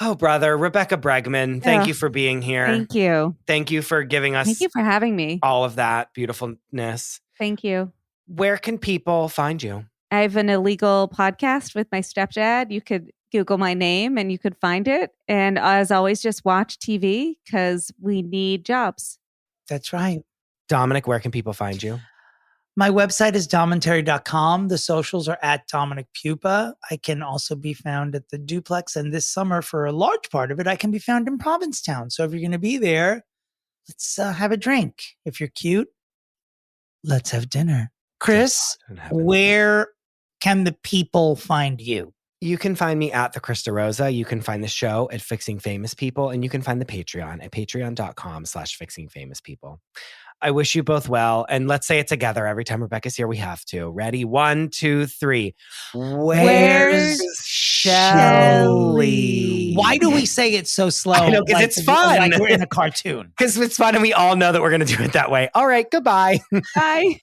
Oh, brother, Rebecca Bregman, thank you for being here. Thank you. Thank you for giving us Thank you for having me. all of that beautifulness. Thank you. Where can people find you? I have an illegal podcast with my stepdad. You could Google my name and you could find it. And as always, just watch TV because we need jobs. That's right. Dominic, where can people find you? My website is domentary.com. The socials are at Dominic Pupa. I can also be found at the Duplex. And this summer, for a large part of it, I can be found in Provincetown. So if you're going to be there, let's have a drink. If you're cute, let's have dinner. Chris, where can the people find you? You can find me at the DeRosa. You can find the show at Fixing Famous People, and you can find the Patreon at patreon.com/fixingfamouspeople. I wish you both well, and let's say it together every time Rebecca's here. We have to. Ready? 1, 2, 3. Where's Shelley? Why do we say it so slow? I know, because it's fun. Like we're in a cartoon. Because it's fun, and we all know that we're going to do it that way. All right, goodbye. Bye.